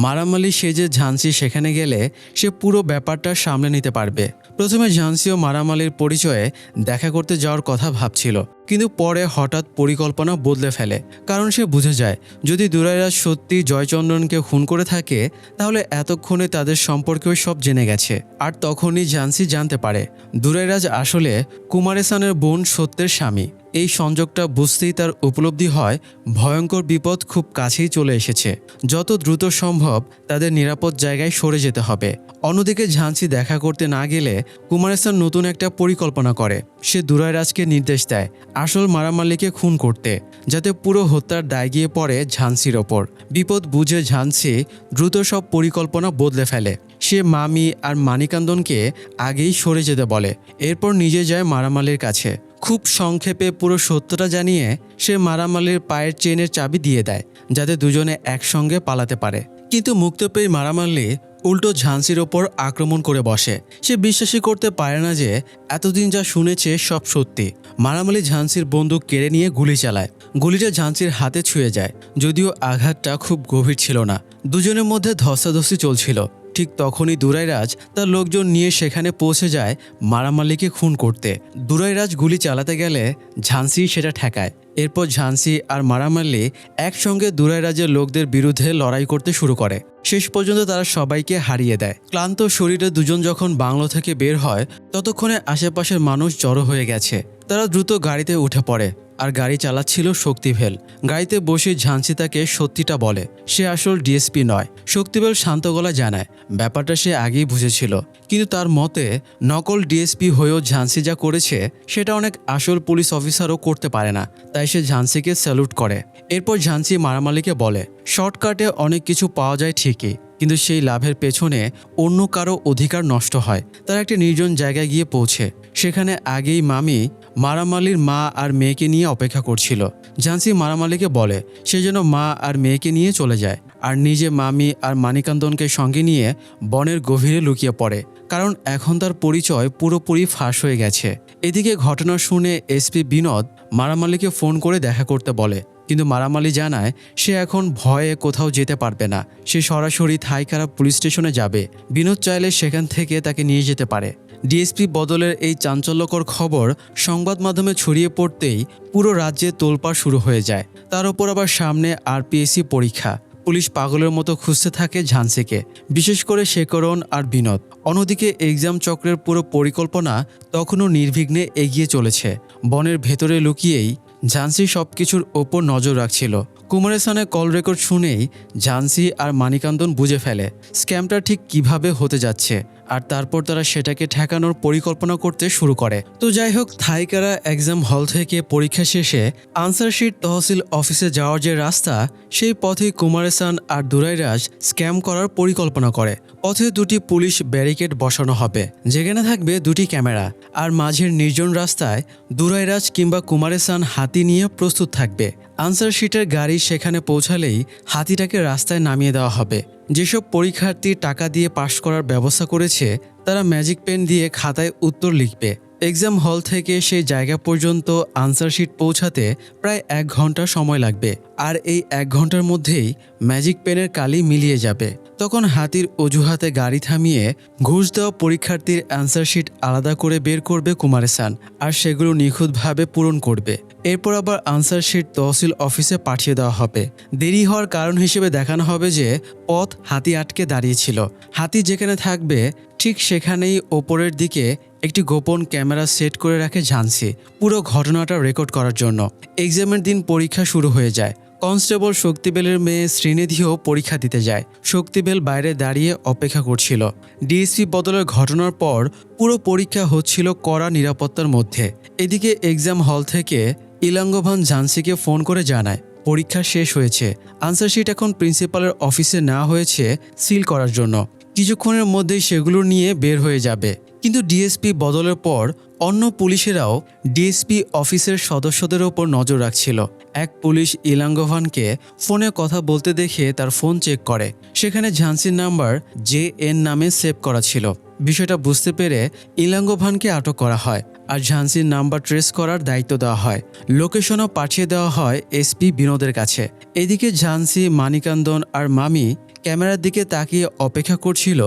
মারামাল্লি সে যে ঝান্সি, সেখানে গেলে সে পুরো ব্যাপারটা সামলে নিতে পারবে। প্রথমে ঝান্সি ও মারামাল্লির পরিচয়ে দেখা করতে যাওয়ার কথা ভাবছিল, কিন্তু পরে হঠাৎ পরিকল্পনা বদলে ফেলে। কারণ সে বুঝে যায় যদি দুরাইরাজ সত্যি জয়চন্দ্রনকে খুন করে থাকে তাহলে এতক্ষণে তাদের সম্পর্কেও সব জেনে গেছে। আর তখনই ঝান্সি জানতে পারে দুরাইরাজ আসলে কুমার হাসানের বোন সত্যের স্বামী। এই সংযোগটা বুঝতেই তার উপলব্ধি হয় ভয়ঙ্কর বিপদ খুব কাছেই চলে এসেছে। যত দ্রুত সম্ভব তাদের নিরাপদ জায়গায় সরে যেতে হবে। অন্যদিকে ঝান্সি দেখা করতে না গেলে কুমার হাসান নতুন একটা পরিকল্পনা করে। সে দুরাইরাজকে নির্দেশ দেয় আসল মারামাল্লিকে খুন করতে, যাতে পুরো হত্যার দায় গিয়ে পড়ে ঝান্সির ওপর। বিপদ বুঝে ঝান্সি দ্রুত সব পরিকল্পনা বদলে ফেলে। সে মামি আর মানিকান্দনকে আগেই সরে যেতে বলে। এরপর নিজে যায় মারামাল্লির কাছে। খুব সংক্ষেপে পুরো সত্যটা জানিয়ে সে মারামাল্লির পায়ের চেনের চাবি দিয়ে দেয়, যাতে দুজনে একসঙ্গে পালাতে পারে। কিন্তু মুক্ত পেয়ে মারামাল্লি উল্টো ঝান্সির ওপর আক্রমণ করে বসে। সে বিশ্বাসই করতে পারে না যে এতদিন যা শুনেছে সব সত্যি। মারামাল্লি ঝান্সির বন্দুক কেড়ে নিয়ে গুলি চালায়। গুলিটা ঝান্সির হাতে ছুঁয়ে যায়, যদিও আঘাতটা খুব গভীর ছিল না। দুজনের মধ্যে ধস্তাধস্তি চলছিল। ঠিক তখনই দুরাইরাজ তার লোকজন নিয়ে সেখানে পৌঁছে যায় মারামাল্লিকে খুন করতে। দুরাইরাজ গুলি চালাতে গেলে ঝান্সি সেটা ঠেকায়। এরপর ঝান্সি আর মারামাল্লি একসঙ্গে দুরাইরাজের লোকদের বিরুদ্ধে লড়াই করতে শুরু করে। শেষ পর্যন্ত তারা সবাইকে হারিয়ে দেয়। ক্লান্ত শরীরে দুজন যখন বাংলো থেকে বের হয়, ততক্ষণে আশেপাশের মানুষ জড়ো হয়ে গেছে। তারা দ্রুত গাড়িতে উঠে পড়ে। আর গাড়ি চালাচ্ছিল শক্তিভেল। গাড়িতে বসে ঝান্সি তাকে সত্যিটা বলে সে আসল ডিএসপি নয়। শক্তিভেল শান্ত গলায় জানায় ব্যাপারটা সে আগেই বুঝেছিল, কিন্তু তার মতে নকল ডিএসপি হয়েও ঝান্সি যা করেছে সেটা অনেক আসল পুলিশ অফিসারও করতে পারে না। তাই সে ঝান্সিকে স্যালুট করে। এরপর ঝান্সি মারামালিকে বলে শর্টকাটে অনেক কিছু পাওয়া যায় ঠিকই, কিন্তু সেই লাভের পেছনে অন্য কারো অধিকার নষ্ট হয়। তারা একটা নির্জন জায়গায় গিয়ে পৌঁছে সেখানে আগেই মামি মারামালির মা আর মেয়েকে নিয়ে অপেক্ষা করছিল। ঝান্সি মারামালিকে বলে সে যেন মা আর মেয়েকে নিয়ে চলে যায় আর নিজে মামি আর মানিকান্দনকে সঙ্গে নিয়ে বনের গভীরে লুকিয়ে পড়ে, কারণ এখন তার পরিচয় পুরোপুরি ফাঁস হয়ে গেছে। এদিকে ঘটনা শুনে এসপি বিনোদ মারামালিকে ফোন করে দেখা করতে বলে, কিন্তু মারামালি জানায় সে এখন ভয়ে কোথাও যেতে পারবে না। সে সরাসরি থাইকারা পুলিশ স্টেশনে যাবে। বিনোদ চাইলে সেখান থেকে তাকে নিয়ে যেতে পারে। ডিএসপি বদলের এই চাঞ্চল্যকর খবর সংবাদ মাধ্যমে ছড়িয়ে পড়তেই পুরো রাজ্যে তোলপাড় শুরু হয়ে যায়। তার উপর আবার সামনে আরপিএসসি পরীক্ষা। পুলিশ পাগলের মতো খুঁজতে থাকে ঝান্সিকে, বিশেষ করে শেখরন আর বিনোদ। অন্যদিকে এক্সাম চক্রের পুরো পরিকল্পনা তখনও নির্বিঘ্নে এগিয়ে চলেছে। বনের ভেতরে লুকিয়েই ঝান্সি সবকিছুর ওপর নজর রাখছিল। কুমারেসানের কল রেকর্ড শুনেই ঝান্সি আর মানিকান্দন বুঝে ফেলে স্ক্যামটা ঠিক কিভাবে হতে যাচ্ছে, আর তারপর তারা সেটাকে ঠেকানোর পরিকল্পনা করতে শুরু করে। তো যাই হোক, থাইকারা এক্সাম হল থেকে পরীক্ষা শেষে আনসারশিট তহসিল অফিসে যাওয়ার যে রাস্তা, সেই পথে কুমারেসান আর দুরাইরাজ স্ক্যাম করার পরিকল্পনা করে। পথে দুটি পুলিশ ব্যারিকেড বসানো হবে, যেখানে থাকবে দুটি ক্যামেরা, আর মাঝের নির্জন রাস্তায় দুরাইরাজ কিংবা কুমারেসান হাতি নিয়ে প্রস্তুত থাকবে। আনসারশিটের গাড়ি সেখানে পৌঁছালেই হাতিটাকে রাস্তায় নামিয়ে দেওয়া হবে। যেসব পরীক্ষার্থী টাকা দিয়ে পাশ করার ব্যবস্থা করেছে তারা ম্যাজিক পেন দিয়ে খাতায় উত্তর লিখবে। এক্সাম হল থেকে সেই জায়গা পর্যন্ত আনসারশিট পৌঁছাতে প্রায় 1 ঘন্টা সময় লাগবে, আর এই 1 ঘন্টার মধ্যেই ম্যাজিক পেনের কালি মিলিয়ে যাবে। তখন হাতির অজুহাতে গাড়ি থামিয়ে ঘুষ দেওয়া পরীক্ষার্থীর অ্যান্সারশিট আলাদা করে বের করবে কুমারেসান, আর সেগুলো নিখুঁতভাবে পূরণ করবে। এরপর আবার আনসারশিট তহসিল অফিসে পাঠিয়ে দেওয়া হবে। দেরি হওয়ার কারণ হিসেবে দেখানো হবে যে পথ হাতি আটকে দাঁড়িয়েছিল। হাতি যেখানে থাকবে ঠিক সেখানেই ওপরের দিকে একটি গোপন ক্যামেরা সেট করে রাখে ঝান্সি, পুরো ঘটনাটা রেকর্ড করার জন্য। এক্সামের দিন পরীক্ষা শুরু হয়ে যায়। কনস্টেবল শক্তিবেলের মেয়ে শ্রীনিধিও পরীক্ষা দিতে যায়। শক্তিবেল বাইরে দাঁড়িয়ে অপেক্ষা করছিল। ডিএসপি বদলের ঘটনার পর পুরো পরীক্ষা হচ্ছিল কড়া নিরাপত্তার মধ্যে। এদিকে এক্সাম হল থেকে ইলাঙ্গভান ঝান্সিকে ফোন করে জানায় পরীক্ষা শেষ হয়েছে, আনসারশিট এখন প্রিন্সিপালের অফিসে নেওয়া হয়েছে সিল করার জন্য। কিছুক্ষণের মধ্যেই সেগুলো নিয়ে বের হয়ে যাবে। কিন্তু ডিএসপি বদলের পর অন্য পুলিশেরাও ডিএসপি অফিসের সদস্যদের ওপর নজর রাখছিল। এক পুলিশ ইলাঙ্গভানকে ফোনে কথা বলতে দেখে তার ফোন চেক করে। সেখানে ঝান্সির নাম্বার JN নামে সেভ করা ছিল। বিষয়টা বুঝতে পেরে ইলাঙ্গভানকে আটক করা হয়, আর ঝান্সির নাম্বার ট্রেস করার দায়িত্ব দেওয়া হয়। লোকেশনও পাঠিয়ে দেওয়া হয় এসপি বিনোদের কাছে। এদিকে ঝান্সি, মানিকান্দন আর মামি ক্যামেরার দিকে তাকিয়ে অপেক্ষা করছিল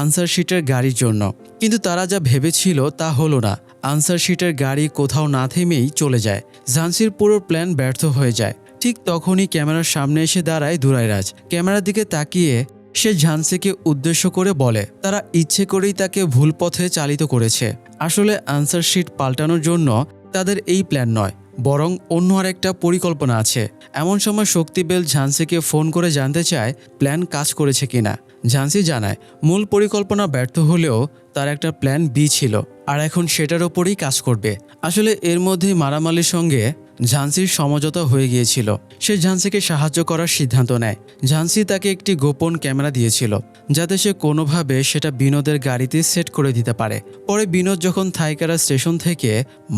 আনসারশিটের গাড়ির জন্য, কিন্তু তারা যা ভেবেছিল তা হলো না। আনসারশিটের গাড়ি কোথাও না থেমেই চলে যায়। ঝান্সির পুরো প্ল্যান ব্যর্থ হয়ে যায়। ঠিক তখনই ক্যামেরার সামনে এসে দাঁড়ায় দুরাইরাজ। ক্যামেরার দিকে তাকিয়ে সে ঝান্সিকে উদ্দেশ্য করে বলে তারা ইচ্ছে করেই তাকে ভুল পথে চালিত করেছে। আসলে আনসারশিট পাল্টানোর জন্য তাদের এই প্ল্যান নয়, বরং অন্য আরেকটা পরিকল্পনা আছে। এমন সময় শক্তিবেল ঝান্সিকে ফোন করে জানতে চায় প্ল্যান কাজ করেছে কিনা। ঝান্সি জানায় মূল পরিকল্পনা ব্যর্থ হলেও তার একটা প্ল্যান বি ছিল, আর এখন সেটার ওপরেই কাজ করবে। আসলে এর মধ্যেই মারামালির সঙ্গে ঝান্সির সমঝোতা হয়ে গিয়েছিল। সে ঝান্সিকে সাহায্য করার সিদ্ধান্ত নেয়। ঝান্সি তাকে একটি গোপন ক্যামেরা দিয়েছিল, যাতে সে কোনোভাবে সেটা বিনোদের গাড়িতে সেট করে দিতে পারে। পরে বিনোদ যখন থাইকারা স্টেশন থেকে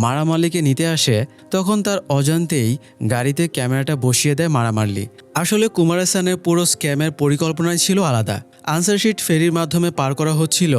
মারামালিকে নিতে আসে, তখন তার অজান্তেই গাড়িতে ক্যামেরাটা বসিয়ে দেয় মারামালি। আসলে কুমারেসানের পুরো স্ক্যামের পরিকল্পনাই ছিল আলাদা। আনসারশিট ফেরির মাধ্যমে পার করা হচ্ছিল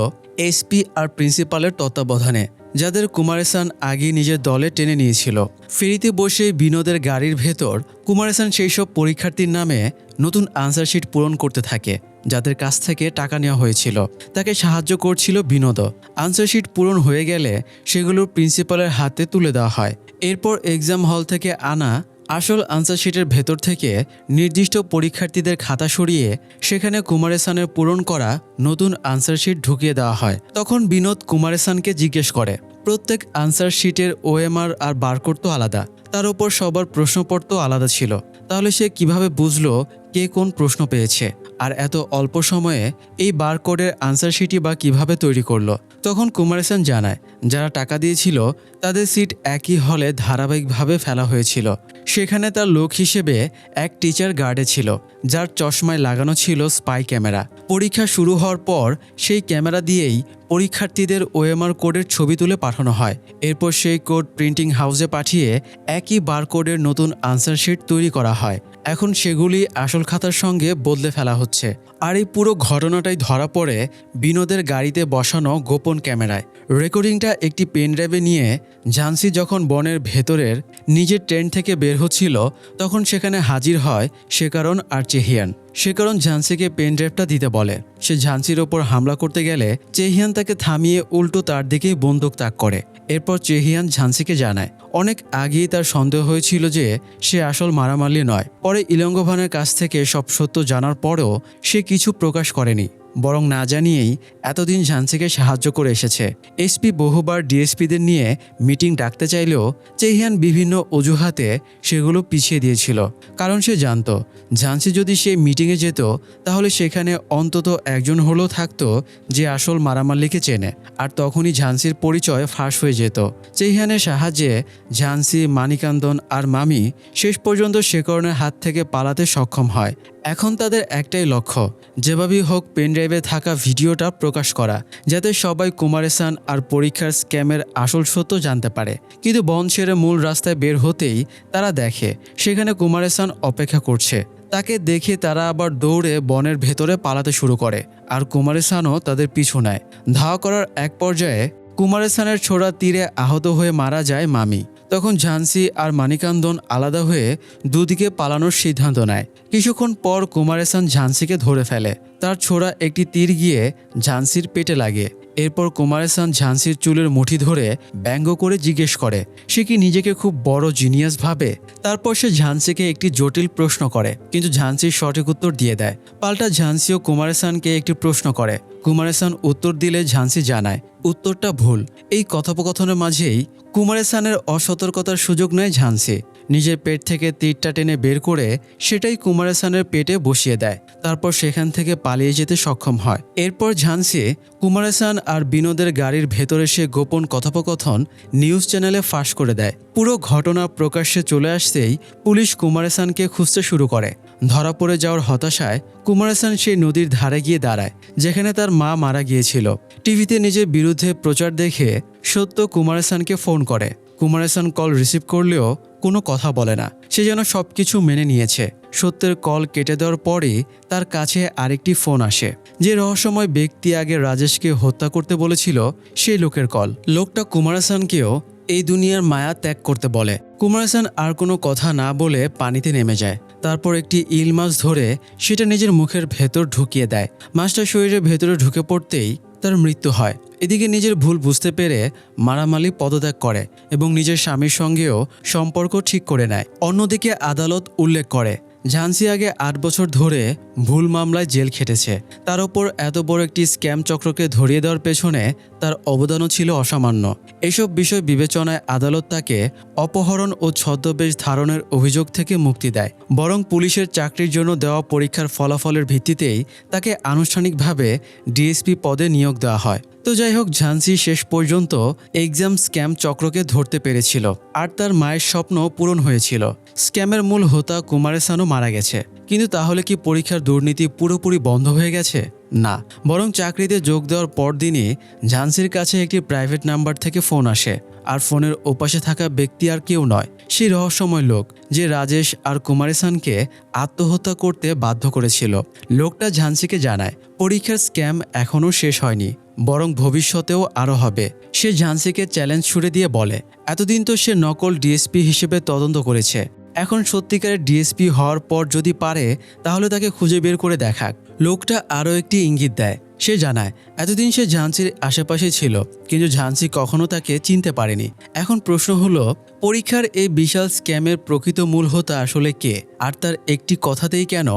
এসপি আর প্রিন্সিপালের তত্ত্বাবধানে, যাদের কুমারেসান আগে নিজের দলে টেনে নিয়েছিল। ফেরিতে বসে বিনোদের গাড়ির ভেতর কুমারেসান সেই সব পরীক্ষার্থীর নামে নতুন আনসারশিট পূরণ করতে থাকে, যাদের কাছ থেকে টাকা নেওয়া হয়েছিল। তাকে সাহায্য করছিল বিনোদও। আনসারশিট পূরণ হয়ে গেলে সেগুলো প্রিন্সিপালের হাতে তুলে দেওয়া হয়। এরপর এক্সাম হল থেকে আনা আসল আনসারশিটের ভেতর থেকে নির্দিষ্ট পরীক্ষার্থীদের খাতা সরিয়ে সেখানে কুমারেসানের পূরণ করা নতুন আনসারশিট ঢুকিয়ে দেওয়া হয়। তখন বিনোদ কুমারেসানকে জিজ্ঞেস করে প্রত্যেক আনসারশিটের OMR আর বারকোড তো আলাদা, তার উপর সবার প্রশ্নপত্র আলাদা ছিল। তাহলে সে কিভাবে বুঝলো কে কোন প্রশ্ন পেয়েছে? আর এত অল্প সময়ে এই বারকোডের আনসার শিটই বা কিভাবে তৈরি করলো? তখন কুমার-সান জানায়, যারা টাকা দিয়েছিল তাদের সিট একই হলে ধারাবাহিকভাবে ফেলা হয়েছিল। সেখানে তার লোক হিসেবে এক টিচার গার্ডে ছিল, যার চশমায় লাগানো ছিল স্পাই ক্যামেরা। পরীক্ষা শুরু হওয়ার পর সেই ক্যামেরা দিয়েই পরীক্ষার্থীদের ওএমআর কোডের ছবি তুলে পাঠানো হয়। এরপর সেই কোড প্রিন্টিং হাউসে পাঠিয়ে একই বারকোডের নতুন আনসার শিট তৈরি করা হয়। এখন সেগুলি আসল খাতার সঙ্গে বদলে ফেলা হচ্ছে। আর এই পুরো ঘটনাটাই ধরা পড়ে বিনোদের গাড়িতে বসানো গোপন ক্যামেরায়। রেকর্ডিংটা একটি পেন ড্রাইভে নিয়ে ঝান্সি যখন বনের ভেতরের নিজের ট্রেন থেকে বের হচ্ছিল, তখন সেখানে হাজির হয় শেকারন আর চেহিয়ান। শেকারন ঝান্সিকে পেন ড্রাইভটা দিতে বলে। সে ঝান্সির ওপর হামলা করতে গেলে চেহিয়ান তাকে থামিয়ে উল্টো তার দিকেই বন্দুক তাক করে। এরপর চেহিয়ান ঝান্সিকে জানায়, অনেক আগেই তার সন্দেহ হয়েছিল যে সে আসল মারামালি নয়। পরে ইলঙ্গোভানের কাছ থেকে সব সত্য জানার পরেও সে কিছু প্রকাশ করেনি, বরং না জানিয়েই এতদিন ঝান্সিকে সাহায্য করে এসেছে। এসপি বহুবার ডিএসপিদের নিয়ে মিটিং ডাকতে চাইলেও চেহিয়ান বিভিন্ন অজুহাতে সেগুলো পিছিয়ে দিয়েছিল। কারণ সে জানত ঝান্সি যদি সেই মিটিংয়ে যেত তাহলে সেখানে অন্তত একজন হলেও থাকতো যে আসল মারামাল্লিকে চেনে, আর তখনই ঝান্সির পরিচয় ফাঁস হয়ে যেত। চেহিয়ানের সাহায্যে ঝান্সি, মানিকান্দন আর মামি শেষ পর্যন্ত শেকরনের হাত থেকে পালাতে সক্ষম হয়। এখন তাদের একটাই লক্ষ্য, যেভাবেই হোক পেনড্রাইভে থাকা ভিডিওটা প্রকাশ করা, যাতে সবাই কুমার-সান আর পরীক্ষার স্ক্যামের আসল সত্য জানতে পারে। কিন্তু বন ছেড়ে মূল রাস্তায় বের হতেই তারা দেখে সেখানে কুমার-সান অপেক্ষা করছে। তাকে দেখে তারা আবার দৌড়ে বনের ভেতরে পালাতে শুরু করে, আর কুমার-সানও তাদের পিছু নেয়। ধাওয়া করার এক পর্যায়ে কুমার-সানের ছোড়া তীরে আহত হয়ে মারা যায় মামি। তখন ঝান্সি আর মানিকান্দন আলাদা হয়ে দুদিকে পালানোর সিদ্ধান্ত নেয়। কিছুক্ষণ পর কুমার-সান ঝান্সিকে ধরে ফেলে। তার ছোড়া একটি তীর গিয়ে ঝান্সির পেটে লাগে। এরপর কুমার-সান ঝান্সির চুলের মুঠি ধরে ব্যঙ্গ করে জিজ্ঞেস করে সে কি নিজেকে খুব বড় জিনিয়াস ভাবে। তারপর সে ঝান্সিকে একটি জটিল প্রশ্ন করে, কিন্তু ঝান্সি সঠিক উত্তর দিয়ে দেয়। পাল্টা ঝান্সিও কুমার-সানকে একটি প্রশ্ন করে। কুমার-সান উত্তর দিলে ঝান্সি জানায় উত্তরটা ভুল। এই কথোপকথনের মাঝেই কুমার-সানের অসতর্কতার সুযোগ নেয় ঝান্সি। নিজের পেট থেকে তীরটা টেনে বের করে সেটাই কুমার-সানের পেটে বসিয়ে দেয়। তারপর সেখান থেকে পালিয়ে যেতে সক্ষম হয়। এরপর ঝান্সি কুমার-সান আর বিনোদের গাড়ির ভেতরে সে গোপন কথোপকথন নিউজ চ্যানেলে ফাঁস করে দেয়। পুরো ঘটনা প্রকাশ্যে চলে আসতেই পুলিশ কুমার-সানকে খুঁজতে শুরু করে। ধরা পড়ে যাওয়ার হতাশায় কুমার-সান সেই নদীর ধারে গিয়ে দাঁড়ায় যেখানে তার মা মারা গিয়েছিল। টিভিতে নিজের বিরুদ্ধে প্রচার দেখে সত্য কুমার-সানকে ফোন করে। কুমার-সান কল রিসিভ করলেও কোনো কথা বলে না, সে যেন সবকিছু মেনে নিয়েছে। সত্যের কল কেটে দেওয়ার পরই তার কাছে আরেকটি ফোন আসে। যে রহস্যময় ব্যক্তি আগে রাজেশকে হত্যা করতে বলেছিল সেই লোকের কল। লোকটা কুমার-সানকেও এই দুনিয়ার মায়া ত্যাগ করতে বলে। কুমার-সান আর কোনো কথা না বলে পানিতে নেমে যায়। তারপর একটি ইল মাছ ধরে সেটা নিজের মুখের ভেতর ঢুকিয়ে দেয়। মাছটা শরীরের ভেতরে ঢুকে পড়তেই তার মৃত্যু হয়। এদিকে নিজের ভুল বুঝতে পেরে মারামালি পদত্যাগ করে এবং নিজের স্বামীর সঙ্গেও সম্পর্ক ঠিক করে নেয়। অন্যদিকে আদালত উল্লেখ করে ঝান্সি আগে ৮ বছর ধরে ভুল মামলায় জেল খেটেছে। তার ওপর এত বড় একটি স্ক্যাম চক্রকে ধরিয়ে দেওয়ার পেছনে তার অবদানও ছিল অসামান্য। এসব বিষয় বিবেচনায় আদালত তাকে অপহরণ ও ছদ্মবেশ ধারণের অভিযোগ থেকে মুক্তি দেয়। বরং পুলিশের চাকরির জন্য দেওয়া পরীক্ষার ফলাফলের ভিত্তিতেই তাকে আনুষ্ঠানিকভাবে ডিএসপি পদে নিয়োগ দেওয়া হয়। তো যাই হোক, ঝান্সি শেষ পর্যন্ত এক্সাম স্ক্যাম চক্রকে ধরতে পেরেছিল আর তার মায়ের স্বপ্ন পূরণ হয়েছিল। স্ক্যামের মূল হোতা কুমার-সানও মারা গেছে। কিন্তু তাহলে কি পরীক্ষার দুর্নীতি পুরোপুরি বন্ধ হয়ে গেছে? না, বরং চাকরিতে যোগ দেওয়ার পরদিনই ঝান্সির কাছে একটি প্রাইভেট নাম্বার থেকে ফোন আসে। আর ফোনের ওপাশে থাকা ব্যক্তি আর কেউ নয়, সেই রহস্যময় লোক যে রাজেশ আর কুমার-সানকে আত্মহত্যা করতে বাধ্য করেছিল। লোকটা ঝান্সিকে জানায় পরীক্ষার স্ক্যাম এখনও শেষ হয়নি, বরং ভবিষ্যতেও আরও হবে। সে ঝান্সিকে চ্যালেঞ্জ ছুড়ে দিয়ে বলে এতদিন তো সে নকল ডিএসপি হিসেবে তদন্ত করেছে, এখন সত্যিকারের ডিএসপি হওয়ার পর যদি পারে তাহলে তাকে খুঁজে বের করে দেখাক। লোকটা আরও একটি ইঙ্গিত দেয়। সে জানায় এতদিন সে ঝান্সির আশেপাশে ছিল, কিন্তু ঝান্সি কখনো তাকে চিনতে পারেনি। এখন প্রশ্ন হলো পরীক্ষার এই বিশাল স্ক্যামের প্রকৃত মূল হোতা আসলে কে? আর তার একটি কথাতেই কেন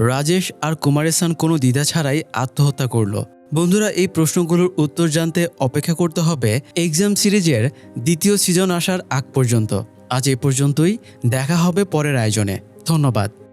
রাজেশ আর কুমার-সান কোনো দ্বিধা ছাড়াই আত্মহত্যা করলো? বন্ধুরা, এই প্রশ্নগুলোর উত্তর জানতে অপেক্ষা করতে হবে এক্সাম সিরিজের দ্বিতীয় সিজন আসার আগ পর্যন্ত। আজ এই পর্যন্তই, দেখা হবে পরের আয়োজনে। ধন্যবাদ।